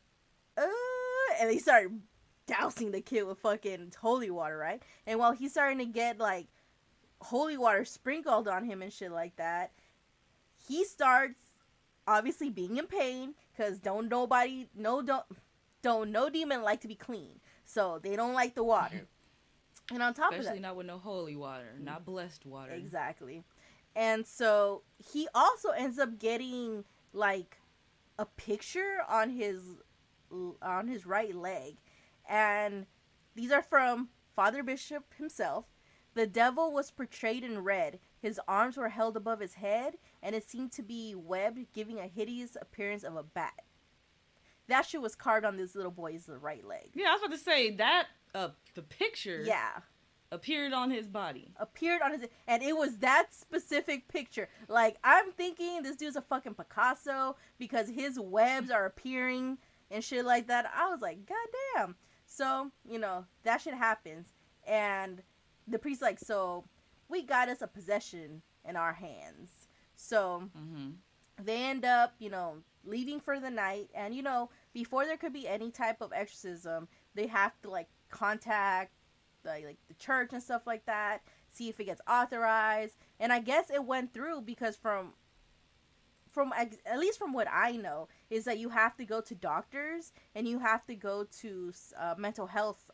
and they start dousing the kid with fucking holy water, right? And while he's starting to get like holy water sprinkled on him and shit like that, he starts obviously being in pain because no demon like to be clean, so they don't like the water. And on top of that, especially not with no holy water, not blessed water. Exactly. And so he also ends up getting like a picture on his right leg. And these are from Father Bishop himself. The devil was portrayed in red. His arms were held above his head, and it seemed to be webbed, giving a hideous appearance of a bat. That shit was carved on this little boy's right leg. Yeah, I was about to say that the picture appeared on his body. And it was that specific picture. Like, I'm thinking this dude's a fucking Picasso because his webs are appearing and shit like that. I was like, goddamn. So, that shit happens. And the priest's like, so we got us a possession in our hands. So they end up, leaving for the night. And, before there could be any type of exorcism, they have to, like, contact like the church and stuff like that, see if it gets authorized. And I guess it went through because from at least from what I know is that you have to go to doctors and you have to go to mental health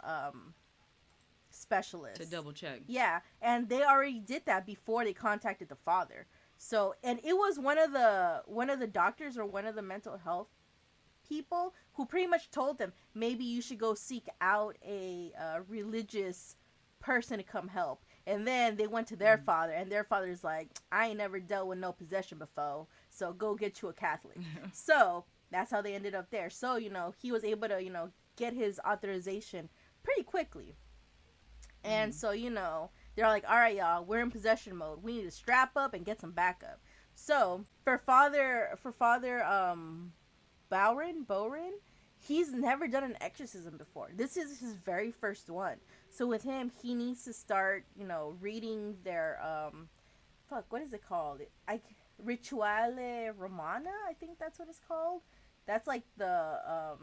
specialists to double check. Yeah, and they already did that before they contacted the father. So, and it was one of the doctors or one of the mental health people who pretty much told them maybe you should go seek out a religious person to come help. And then they went to their father, and their father's like, I ain't never dealt with no possession before, so go get you a Catholic. So that's how they ended up there. So, he was able to, get his authorization pretty quickly. And so, they're like, all right, y'all, we're in possession mode. We need to strap up and get some backup. So for Father Bowrin, he's never done an exorcism before. This is his very first one. So with him, he needs to start, reading their, what is it called? Rituale Romana, I think that's what it's called. That's like the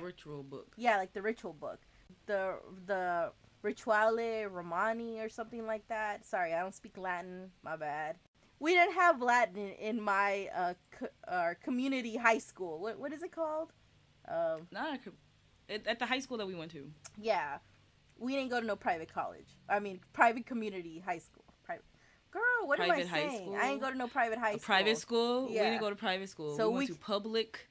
ritual book. Yeah, like the ritual book. The Rituale Romani or something like that. Sorry, I don't speak Latin. My bad. We didn't have Latin in my our community high school. What is it called? At the high school that we went to. Yeah, we didn't go to no private college. I mean, private community high school. Private. Girl, what am I saying? School? I ain't go to no private high school. Private school? Yeah. We didn't go to private school. So we went to public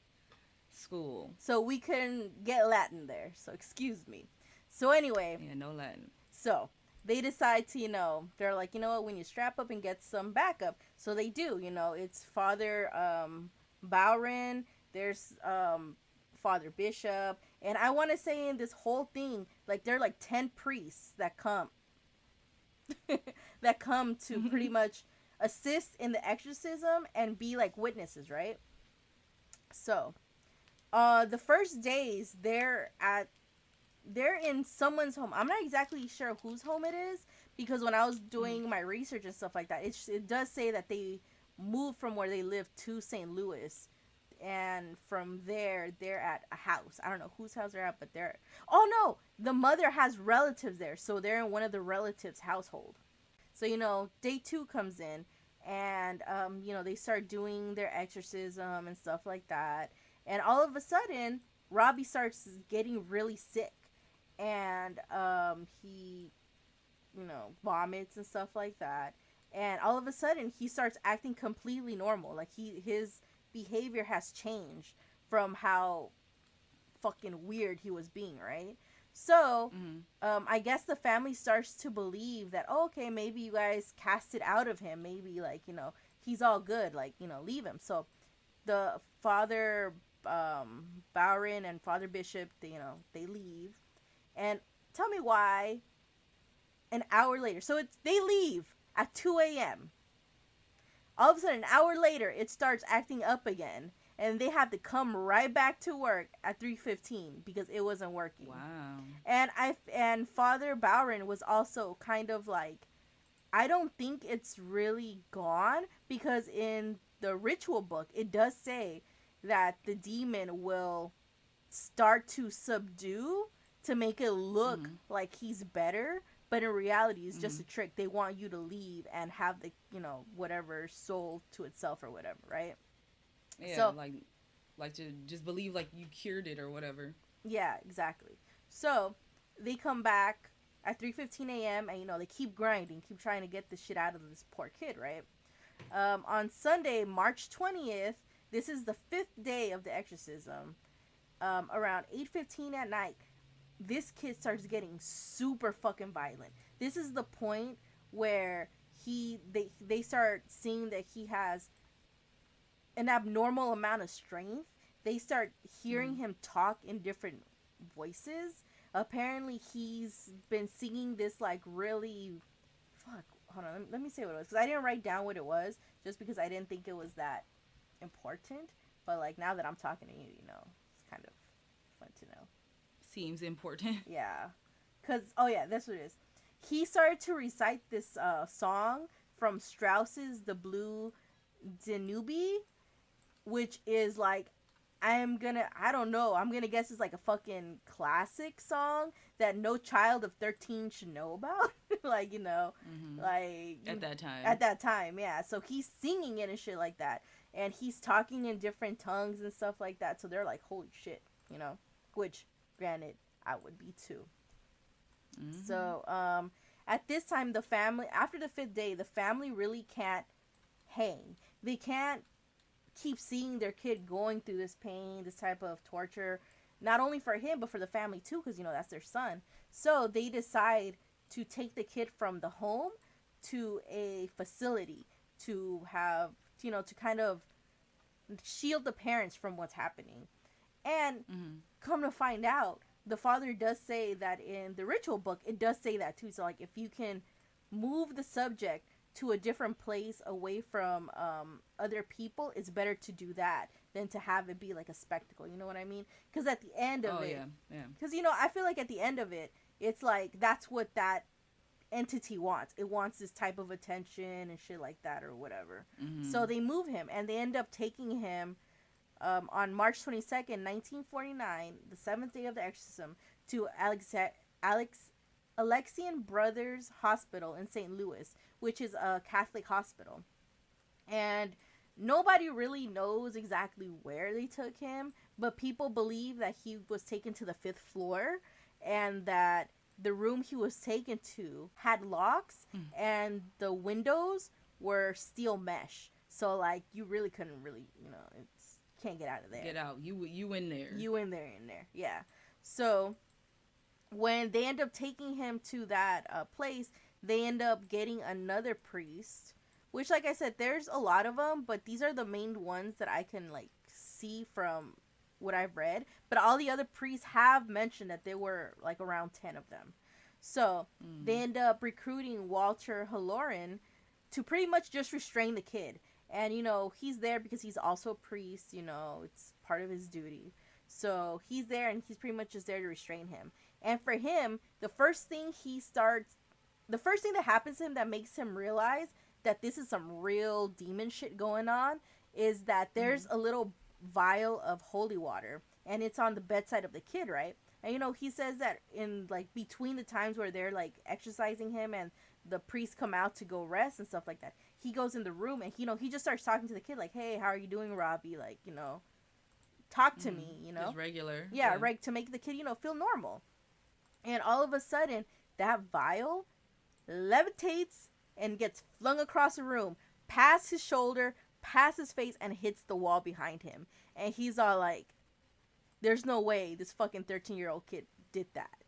school. So we couldn't get Latin there. So excuse me. So anyway. Yeah, no Latin. So they decide to, they're like, you know what, we need to strap up and get some backup. So they do, it's Father Bowrin, there's Father Bishop, and I want to say in this whole thing, like, there are like 10 priests that come to pretty much assist in the exorcism and be like witnesses, right? So the first days they're in someone's home. I'm not exactly sure whose home it is because when I was doing my research and stuff like that, it does say that they moved from where they lived to St. Louis. and from there they're at a house. I don't know whose house they're at, but they're, oh no, the mother has relatives there, so they're in one of the relatives' household. So day 2 comes in, and they start doing their exorcism and stuff like that, and all of a sudden Robbie starts getting really sick, and he vomits and stuff like that, and all of a sudden he starts acting completely normal, like his behavior has changed from how fucking weird he was being, right? So I guess the family starts to believe that, oh, okay, maybe you guys cast it out of him, maybe like he's all good, like leave him. So the father Bowron and Father Bishop, they leave, and tell me why an hour later, so they leave at 2 a.m. All of a sudden, an hour later, it starts acting up again, and they have to come right back to work at 3:15 because it wasn't working. Wow. And Father Bowron was also kind of like, I don't think it's really gone, because in the ritual book it does say that the demon will start to subdue to make it look like he's better, but in reality it's just a trick. They want you to leave and have the whatever soul to itself or whatever, right? Yeah, so like to just believe like you cured it or whatever. Yeah, exactly. So they come back at 3:15 a.m. and they keep grinding, keep trying to get the shit out of this poor kid, right? On Sunday, March 20th, this is the 5th day of the exorcism. Around 8:15 at night, this kid starts getting super fucking violent. This is the point where they start seeing that he has an abnormal amount of strength. They start hearing him talk in different voices. Apparently he's been singing this like really hold on, let me say what it was, because I didn't write down what it was just because I didn't think it was that important, but like now that I'm talking to you, it's kind of fun to know. Seems important. Yeah, because that's what it is. He started to recite this song from Strauss's The Blue Danube, which is like, I'm gonna guess it's like a fucking classic song that no child of 13 should know about. Like, like At that time, yeah. So he's singing it and shit like that, and he's talking in different tongues and stuff like that, so they're like, holy shit, which granted I would be too. So at this time, the family, after the 5th day, the family really can't hang. They can't keep seeing their kid going through this pain, this type of torture, not only for him but for the family too, because that's their son. So they decide to take the kid from the home to a facility to have to kind of shield the parents from what's happening. And come to find out, the father does say that in the ritual book it does say that too. So like, if you can move the subject to a different place away from other people, it's better to do that than to have it be like a spectacle, you know what I mean? Because at the end of because I feel like at the end of it, it's like that's what that entity wants. It wants this type of attention and shit like that or whatever. So they move him, and they end up taking him on March 22nd, 1949, the 7th day of the exorcism, to Alexian Brothers Hospital in St. Louis, which is a Catholic hospital. And nobody really knows exactly where they took him, but people believe that he was taken to the 5th floor, and that the room he was taken to had locks, and the windows were steel mesh. So like, you really couldn't really, can't get out of there. Get out. You in there. You in there, yeah. So when they end up taking him to that place, they end up getting another priest, which, like I said, there's a lot of them, but these are the main ones that I can like see from what I've read. But all the other priests have mentioned that there were like around 10 of them. So they end up recruiting Walter Halloran to pretty much just restrain the kid. And, he's there because he's also a priest, it's part of his duty. So he's there, and he's pretty much just there to restrain him. And for him, the first thing that happens to him that makes him realize that this is some real demon shit going on is that there's a little vial of holy water, and it's on the bedside of the kid, right? And he says that in like between the times where they're like exercising him and the priests come out to go rest and stuff like that, he goes in the room and he just starts talking to the kid like, hey, how are you doing, Robbie? Like, talk to me, Just regular. Yeah, right, to make the kid, feel normal. And all of a sudden, that vial levitates and gets flung across the room, past his shoulder, past his face, and hits the wall behind him. And he's all like, there's no way this fucking 13-year-old kid did that.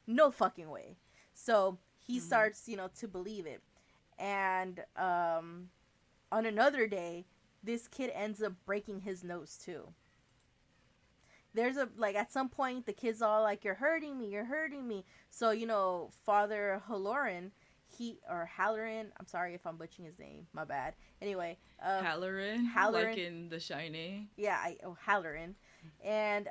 No fucking way. So he starts, to believe it. And on another day, this kid ends up breaking his nose too. There's at some point, the kid's all like, you're hurting me. So, Father Halloran, Halloran, I'm sorry if I'm butchering his name, my bad. Anyway, Halloran, like in The Shining. Yeah, Halloran. And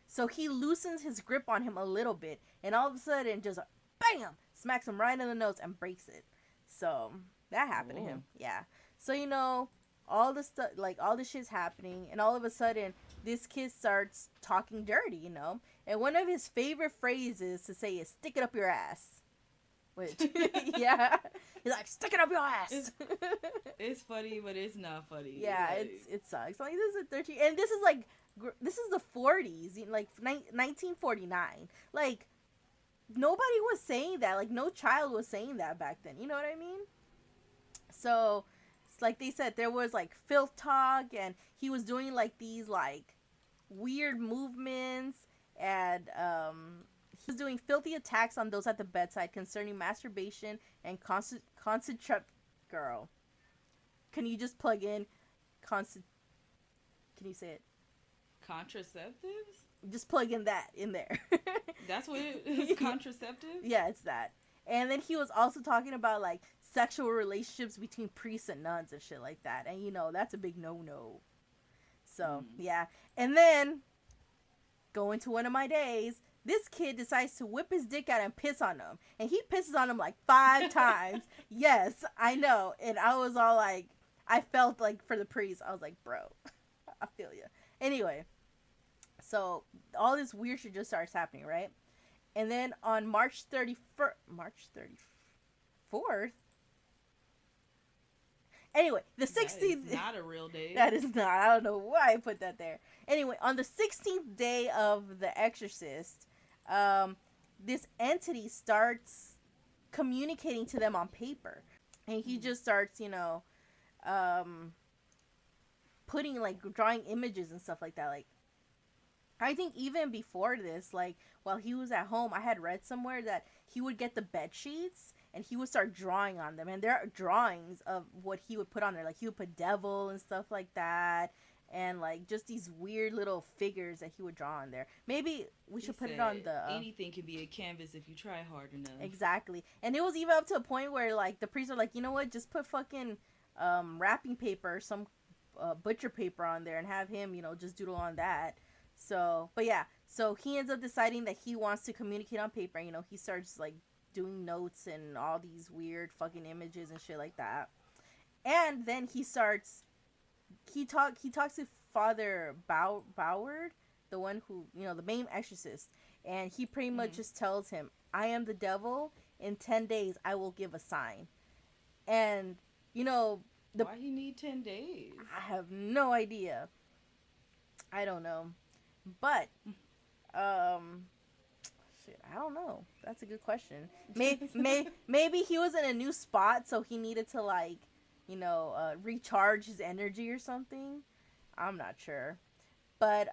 so he loosens his grip on him a little bit, and all of a sudden, just bam, smacks him right in the nose and breaks it. So that happened to him. Yeah. So all the stuff, like all this shit's happening, and all of a sudden, this kid starts talking dirty, And one of his favorite phrases to say is "stick it up your ass," which yeah, he's like, "stick it up your ass." It's funny, but it's not funny. Yeah, it sucks. Like, this is 13, and this is the 40s, like 1949. Like, nobody was saying that. Like, no child was saying that back then. You know what I mean? So, like they said, there was like filth talk, and he was doing like these like weird movements, and he was doing filthy attacks on those at the bedside concerning masturbation and concentrate. Girl, can you just plug in Can you say it? Contraceptives? Just plug in that in there. That's what it is. Contraceptives? Yeah, it's that. And then he was also talking about like sexual relationships between priests and nuns and shit like that. And that's a big no-no. So, yeah. And then, going to one of my days, this kid decides to whip his dick out and piss on him. And he pisses on him like 5 times. Yes, I know. And I was all like, I felt like for the priest, I was like, bro, I feel you. Anyway, so all this weird shit just starts happening, right? And then on March 34th, anyway, the 16th... That is not a real day. That is not. I don't know why I put that there. Anyway, on the 16th day of The Exorcist, this entity starts communicating to them on paper. And he just starts, putting, like, drawing images and stuff like that. Like, I think even before this, like, while he was at home, I had read somewhere that he would get the bed sheets and he would start drawing on them. And there are drawings of what he would put on there. Like, he would put devil and stuff like that. And, like, just these weird little figures that he would draw on there. Maybe we should put it on the... anything can be a canvas if you try hard enough. Exactly. And it was even up to a point where, like, the priests are like, you know what? Just put fucking wrapping paper or some butcher paper on there and have him, just doodle on that. So, but yeah. So he ends up deciding that he wants to communicate on paper. He starts, like, doing notes and all these weird fucking images and shit like that. And then he starts... He talks to Father Boward, the one who, the main exorcist, and he pretty much just tells him, I am the devil, in 10 days I will give a sign. And, why he need 10 days? I have no idea. I don't know. But, shit, I don't know. That's a good question. Maybe he was in a new spot, so he needed to, like, recharge his energy or something. I'm not sure. But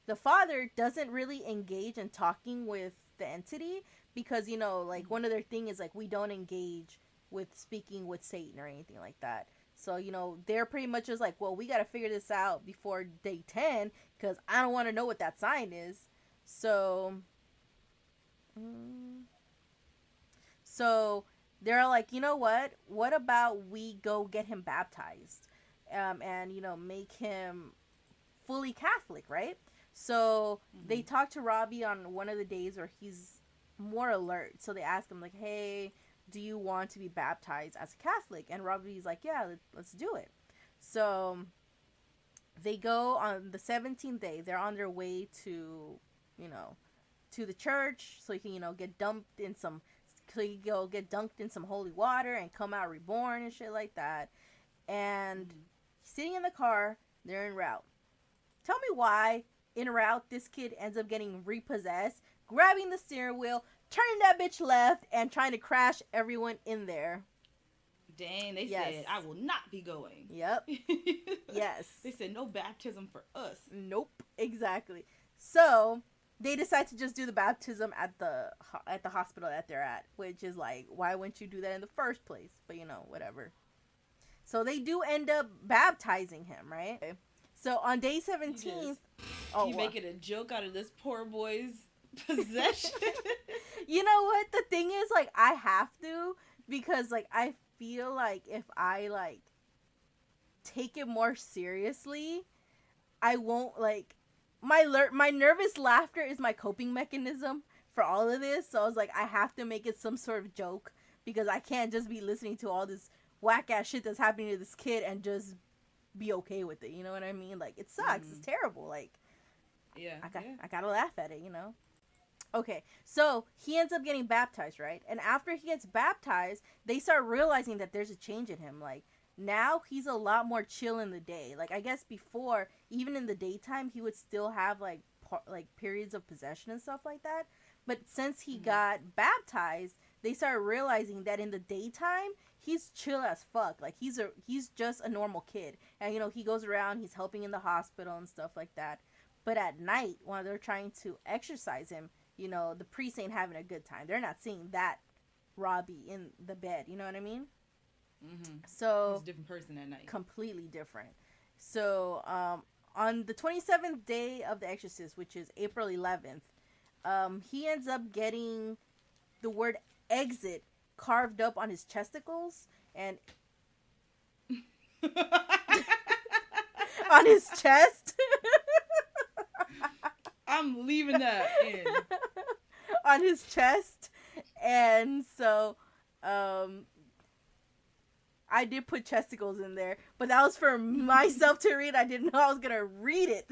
the father doesn't really engage in talking with the entity because, like, one of their thing is, like, we don't engage with speaking with Satan or anything like that. So, they're pretty much just like, well, we got to figure this out before day 10 because I don't want to know what that sign is. So they're like, you know what? What about we go get him baptized, and make him fully Catholic, right? So they talk to Robbie on one of the days where he's more alert. So they ask him like, hey, do you want to be baptized as a Catholic? And Robbie's like, yeah, let's do it. So They go on the 17th day. They're on their way to, to the church, so he can, get dumped in some, so he can go get dunked in some holy water and come out reborn and shit like that. And sitting in the car, they're en route. Tell me why, en route, this kid ends up getting repossessed, grabbing the steering wheel, turning that bitch left, and trying to crash everyone in there. Dang, they Yes. said, I will not be going. Yep. Yes. They said, no baptism for us. Nope. Exactly. So, they decide to just do the baptism at the hospital that they're at, which is like, why wouldn't you do that in the first place? But, whatever. So, they do end up baptizing him, right? So, on day 17th... You making a joke out of this poor boy's possession? You know what? The thing is, like, I have to, because, like, I feel like if I, like, take it more seriously, I won't, like, my nervous laughter is my coping mechanism for all of this. So I was like, I have to make it some sort of joke, because I can't just be listening to all this whack ass shit that's happening to this kid and just be okay with it. You know what I mean? Like, it sucks. It's terrible. Like, yeah, I gotta laugh at it, Okay, so he ends up getting baptized, right? And after he gets baptized, they start realizing that there's a change in him. Like, now he's a lot more chill in the day. Like, I guess before, even in the daytime, he would still have, like periods of possession and stuff like that. But since he got baptized, they started realizing that in the daytime, he's chill as fuck. Like, he's just a normal kid. And, he goes around, he's helping in the hospital and stuff like that. But at night, when they're trying to exorcise him, the priest ain't having a good time. They're not seeing that Robbie in the bed. You know what I mean? Mm-hmm. So he's a different person at night. Completely different. So on the 27th day of The Exorcist, which is April 11th, he ends up getting the word exit carved up on his chesticles and on his chest. I'm leaving that in. On his chest. And so I did put chesticles in there, but that was for myself to read. I didn't know I was gonna read it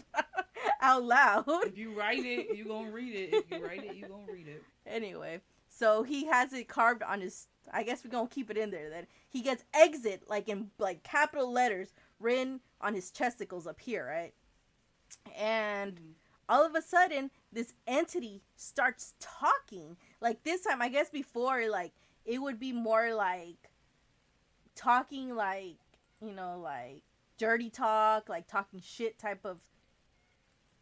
out loud. If you write it, you gonna read it. If you write it, you gonna read it. Anyway, so he has it carved on his, I guess we're gonna keep it in there then. He gets exit, like in like capital letters, written on his chesticles up here, right? And all of a sudden, this entity starts talking. Like, this time, I guess before, like, it would be more like talking, like, like dirty talk, like talking shit type of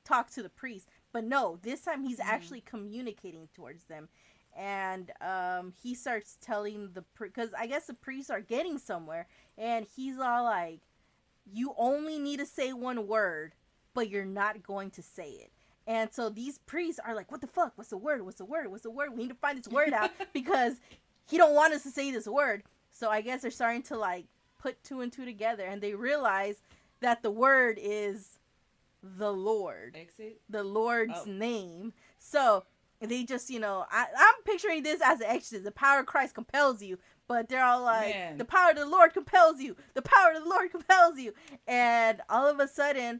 talk to the priest. But no, this time he's actually communicating towards them. And he starts telling because I guess the priests are getting somewhere. And he's all like, you only need to say one word, but you're not going to say it. And so these priests are like, what the fuck? What's the word? What's the word? What's the word? We need to find this word out because he don't want us to say this word. So I guess they're starting to like put two and two together, and they realize that the word is the Lord. Exit? The Lord's name. So they just, I'm picturing this as an exorcist. The power of Christ compels you. But they're all like, the power of the Lord compels you. The power of the Lord compels you. And all of a sudden,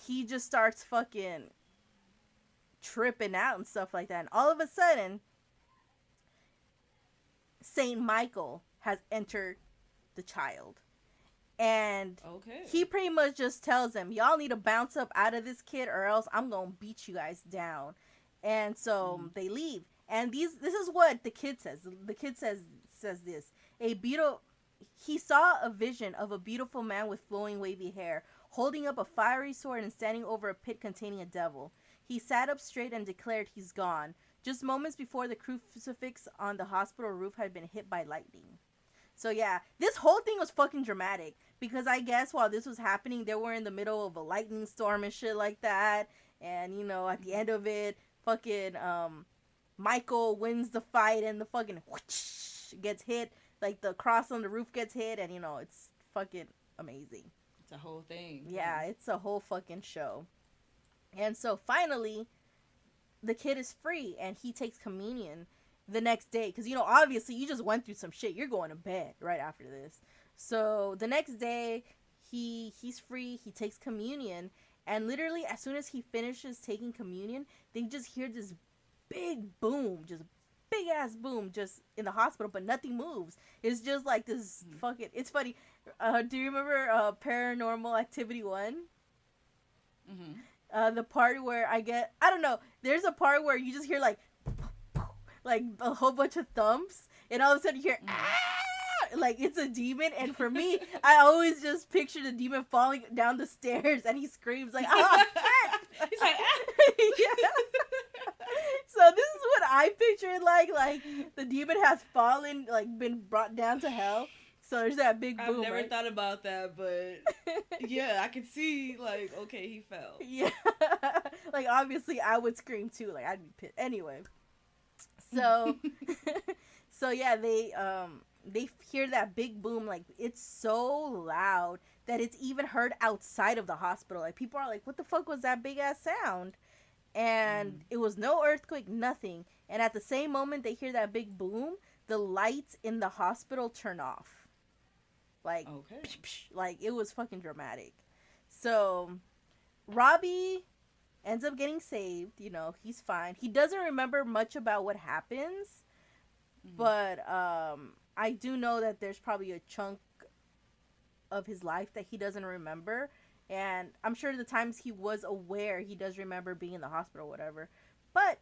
he just starts fucking tripping out and stuff like that. And all of a sudden, Saint Michael has entered the child. And he pretty much just tells them, y'all need to bounce up out of this kid or else I'm going to beat you guys down. And so they leave. And this is what the kid says. The kid says this. He saw a vision of a beautiful man with flowing wavy hair, holding up a fiery sword and standing over a pit containing a devil. He sat up straight and declared he's gone, just moments before the crucifix on the hospital roof had been hit by lightning. So yeah, this whole thing was fucking dramatic, because I guess while this was happening, they were in the middle of a lightning storm and shit like that, and at the end of it, fucking Michael wins the fight and the fucking whoosh gets hit, like the cross on the roof gets hit, and it's fucking amazing. It's a whole thing. Yeah, it's a whole fucking show. And so finally, the kid is free and he takes communion the next day. Because, obviously you just went through some shit. You're going to bed right after this. So the next day, he's free. He takes communion, and literally as soon as he finishes taking communion, they just hear this big boom, just big ass boom, just in the hospital, but nothing moves. It's just like this fucking. It's funny. Do you remember Paranormal Activity 1? The part where I don't know. There's a part where you just hear like a whole bunch of thumps, and all of a sudden you hear like it's a demon. And for me, I always just picture the demon falling down the stairs, and he screams like, "Oh shit!" He's like, yeah. So this is what I picture it like the demon has fallen, like been brought down to hell. So there's that big boom. I've never right? thought about that, but yeah, I could see, like, okay, he fell. Yeah. Like, obviously, I would scream, too. Like, I'd be pissed. Anyway. So, so yeah, they hear that big boom. Like, it's so loud that it's even heard outside of the hospital. Like, people are like, what the fuck was that big-ass sound? And it was no earthquake, nothing. And at the same moment they hear that big boom, the lights in the hospital turn off. Like, okay. psh, psh, like it was fucking dramatic. So Robbie ends up getting saved. You know, he's fine. He doesn't remember much about what happens, but I do know that there's probably a chunk of his life that he doesn't remember. And I'm sure the times he was aware, he does remember being in the hospital or whatever. But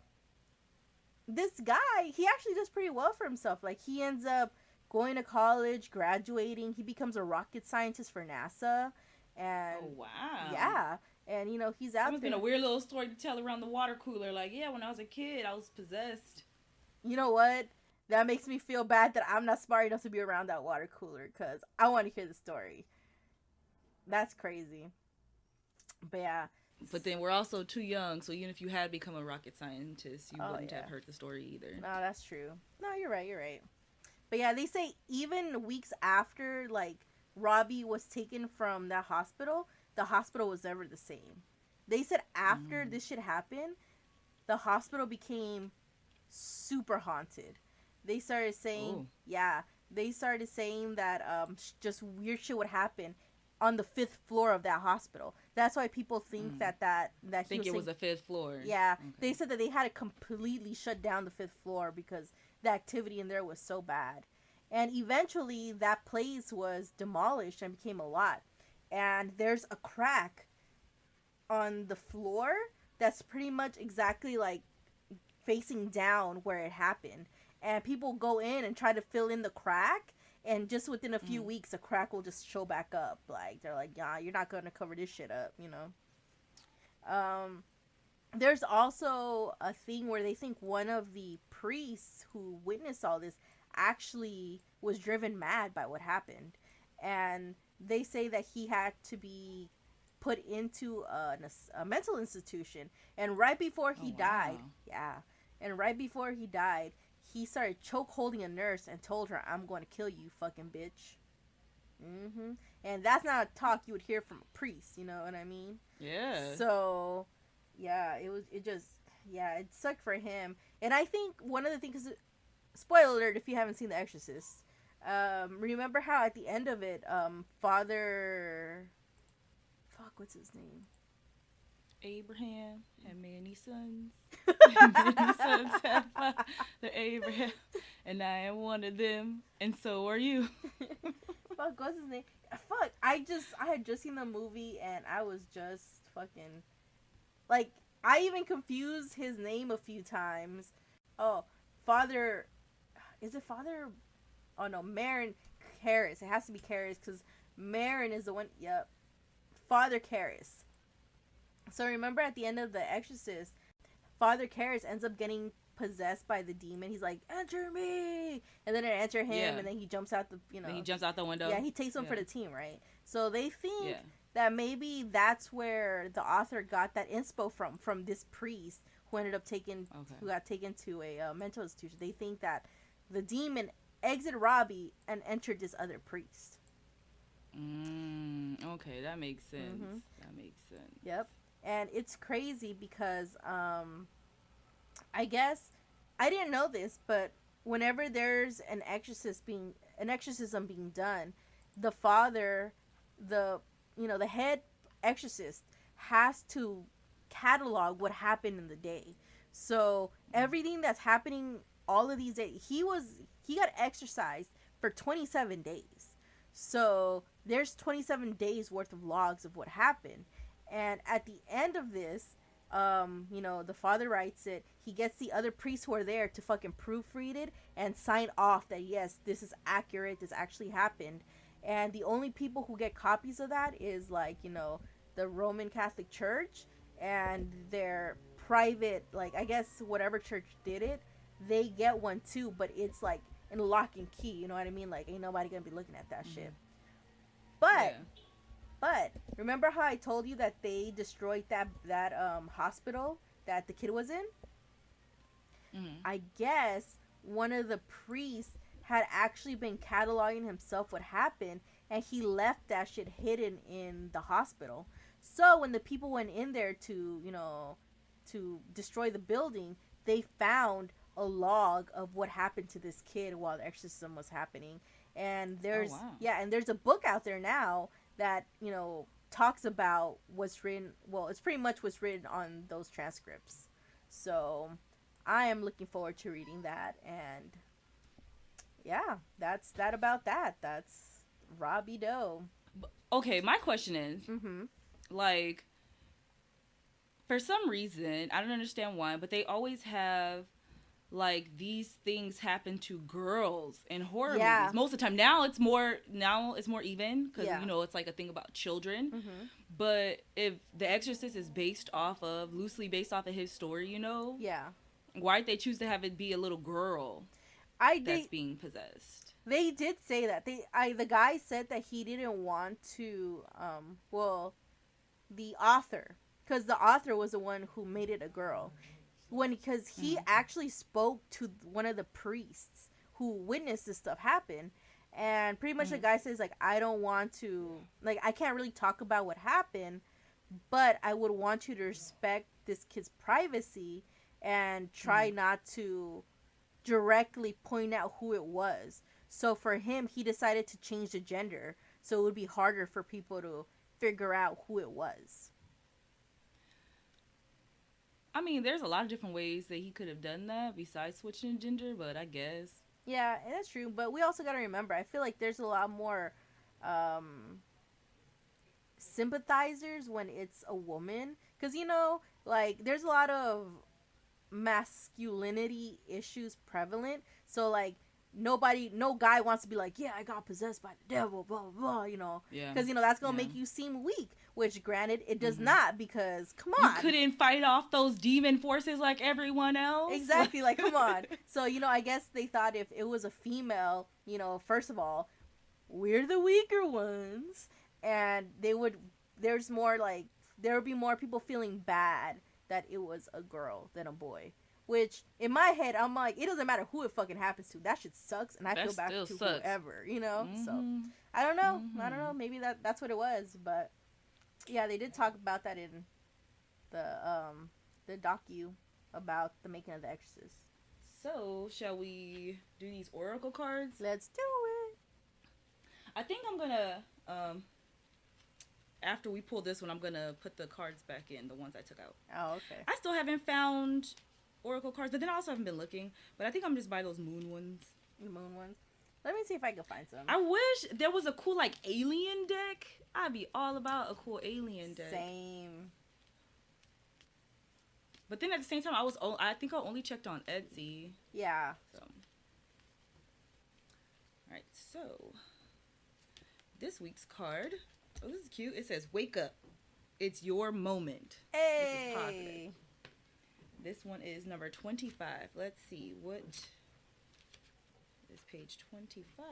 this guy, he actually does pretty well for himself. Like, he ends up going to college, graduating. He becomes a rocket scientist for NASA. And oh, wow. yeah. And, you know, he's out there. It's been a weird little story to tell around the water cooler. Like, yeah, when I was a kid, I was possessed. You know what? That makes me feel bad that I'm not smart enough to be around that water cooler, because I want to hear the story. That's crazy. But yeah. But then we're also too young, so even if you had become a rocket scientist, you wouldn't have heard the story either. No, that's true. No, you're right. But yeah, they say even weeks after, like, Robbie was taken from that hospital, the hospital was never the same. They said after this shit happened, the hospital became super haunted. They started saying, they started saying that just weird shit would happen on the 5th floor of that hospital. That's why people think that think it was a 5th floor. Yeah, okay. They said that they had to completely shut down the 5th floor because the activity in there was so bad. And eventually that place was demolished and became a lot. And there's a crack on the floor that's pretty much exactly like facing down where it happened. And people go in and try to fill in the crack, and just within a few weeks, the crack will just show back up. Like, they're like, yeah, you're not going to cover this shit up, you know? There's also a thing where they think one of the priests who witnessed all this actually was driven mad by what happened. And they say that he had to be put into a mental institution. And right before he died, he started choke holding a nurse and told her, "I'm going to kill you, fucking bitch." And that's not a talk you would hear from a priest, you know what I mean? Yeah. So, yeah, it sucked for him. And I think one of the things, spoiler alert if you haven't seen The Exorcist, remember how at the end of it, what's his name? Abraham had many sons. Many sons have Father Abraham, and I am one of them, and so are you. What's his name? I had just seen the movie, and I was just fucking, like, I even confused his name a few times. Oh, is it Father? Oh no, Marin Karras. It has to be Karras, because Marin is the one, Father Karras. So remember at the end of The Exorcist, Father Karras ends up getting possessed by the demon. He's like, "Enter me!" And then it enter him, and then he jumps out the, Then he jumps out the window. Yeah, he takes them for the team, right? So they think that maybe that's where the author got that inspo from this priest who ended up who got taken to a mental institution. They think that the demon exited Robbie and entered this other priest. Okay, that makes sense. That makes sense. Yep. And it's crazy because I guess I didn't know this, but whenever there's an exorcism being done, the father, the head exorcist has to catalog what happened in the day. So everything that's happening all of these days, he got exorcised for 27 days. So there's 27 days worth of logs of what happened. And at the end of this, the father writes it. He gets the other priests who are there to fucking proofread it and sign off that yes, this is accurate. This actually happened. And the only people who get copies of that is like, the Roman Catholic Church and their private, like, I guess whatever church did it, they get one too, but it's like in lock and key, you know what I mean? Like, ain't nobody gonna be looking at that shit. But remember how I told you that they destroyed that hospital that the kid was in? I guess one of the priests had actually been cataloging himself what happened, and he left that shit hidden in the hospital. So when the people went in there to destroy the building, they found a log of what happened to this kid while the exorcism was happening. And there's and there's a book out there now that talks about what's written. Well, it's pretty much what's written on those transcripts. So I am looking forward to reading that. And yeah, that's that about that. That's Robbie Doe. Okay, my question is, like, for some reason, I don't understand why, but they always have like these things happen to girls in horror movies most of the time. Now it's more even because it's like a thing about children. But if The Exorcist is loosely based off of his story, why'd they choose to have it be a little girl that's being possessed? They did say that the guy said that he didn't want to the author, because the author was the one who made it a girl. Because he actually spoke to one of the priests who witnessed this stuff happen, and pretty much the guy says, like, I don't want to, like, I can't really talk about what happened, but I would want you to respect this kid's privacy and try not to directly point out who it was. So for him, he decided to change the gender, so it would be harder for people to figure out who it was. I mean, there's a lot of different ways that he could have done that besides switching gender, but I guess. Yeah, that's true. But we also got to remember, I feel like there's a lot more sympathizers when it's a woman. Because, like, there's a lot of masculinity issues prevalent. So, like, no guy wants to be like, yeah, I got possessed by the devil, blah, blah, blah, Yeah. Because, that's going to make you seem weak. Which, granted, it does not, because, come on. You couldn't fight off those demon forces like everyone else? Exactly, like, come on. So, I guess they thought if it was a female, first of all, we're the weaker ones. And there would be more people feeling bad that it was a girl than a boy. Which, in my head, I'm like, it doesn't matter who it fucking happens to. That shit sucks, and I feel bad to whoever, So, I don't know. I don't know. Maybe that's what it was, but... Yeah, they did talk about that in the docu about the making of The Exorcist. So, shall we do these oracle cards? Let's do it. I think I'm gonna after we pull this one, I'm gonna put the cards back in, the ones I took out. Oh, okay. I still haven't found oracle cards, but then I also haven't been looking. But I think I'm just buy those moon ones. The moon ones. Let me see if I can find some. I wish there was a cool like alien deck. I'd be all about a cool alien deck. Same. But then at the same time, I think I only checked on Etsy. Yeah. So. Alright, so this week's card. Oh, this is cute. It says, "Wake up. It's your moment." Hey. This is positive. This one is number 25. Let's see what is page 25.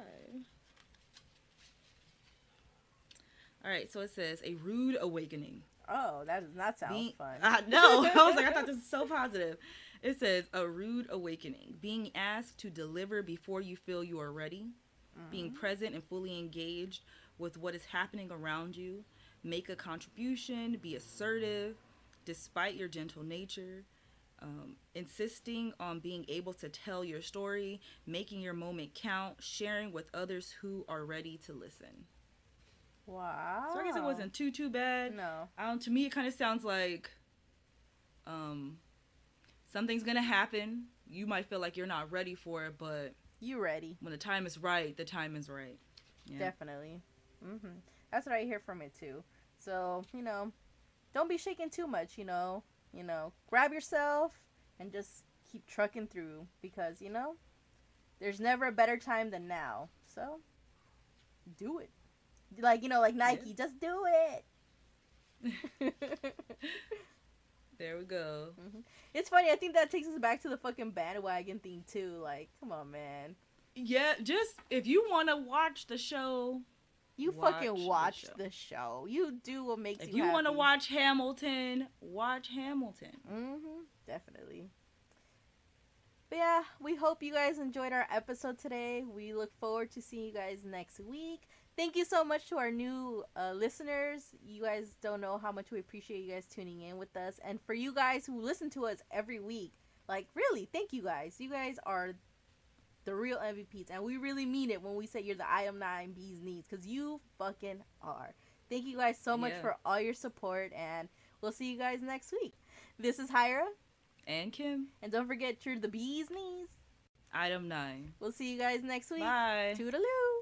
All right, so it says a rude awakening. Oh, that does not sound fun. No, I was like, I thought this was so positive. It says a rude awakening. Being asked to deliver before you feel you are ready. Being present and fully engaged with what is happening around you. Make a contribution. Be assertive despite your gentle nature. Insisting on being able to tell your story. Making your moment count. Sharing with others who are ready to listen. Wow. So I guess it wasn't too bad. No. To me, it kind of sounds like something's gonna happen. You might feel like you're not ready for it, but You ready. when the time is right, the time is right. Yeah. Definitely. That's what I hear from it too. So, don't be shaking too much, grab yourself and just keep trucking through because, there's never a better time than now. So, do it. Like Nike, just do it. There we go. It's funny. I think that takes us back to the fucking bandwagon thing too. Like, come on, man. Yeah, just if you want to watch the show, You fucking watch the show. You do what makes you happy. If you want to watch Hamilton, watch Hamilton. Definitely. But yeah, we hope you guys enjoyed our episode today. We look forward to seeing you guys next week. Thank you so much to our new listeners. You guys don't know how much we appreciate you guys tuning in with us. And for you guys who listen to us every week, like, really, thank you guys. You guys are the real MVPs. And we really mean it when we say you're the I am 9 B's knees. Because you fucking are. Thank you guys so much for all your support. And we'll see you guys next week. This is Hyra. And Kim. And don't forget, you're the bee's knees. Item 9. We'll see you guys next week. Bye. Toodaloo.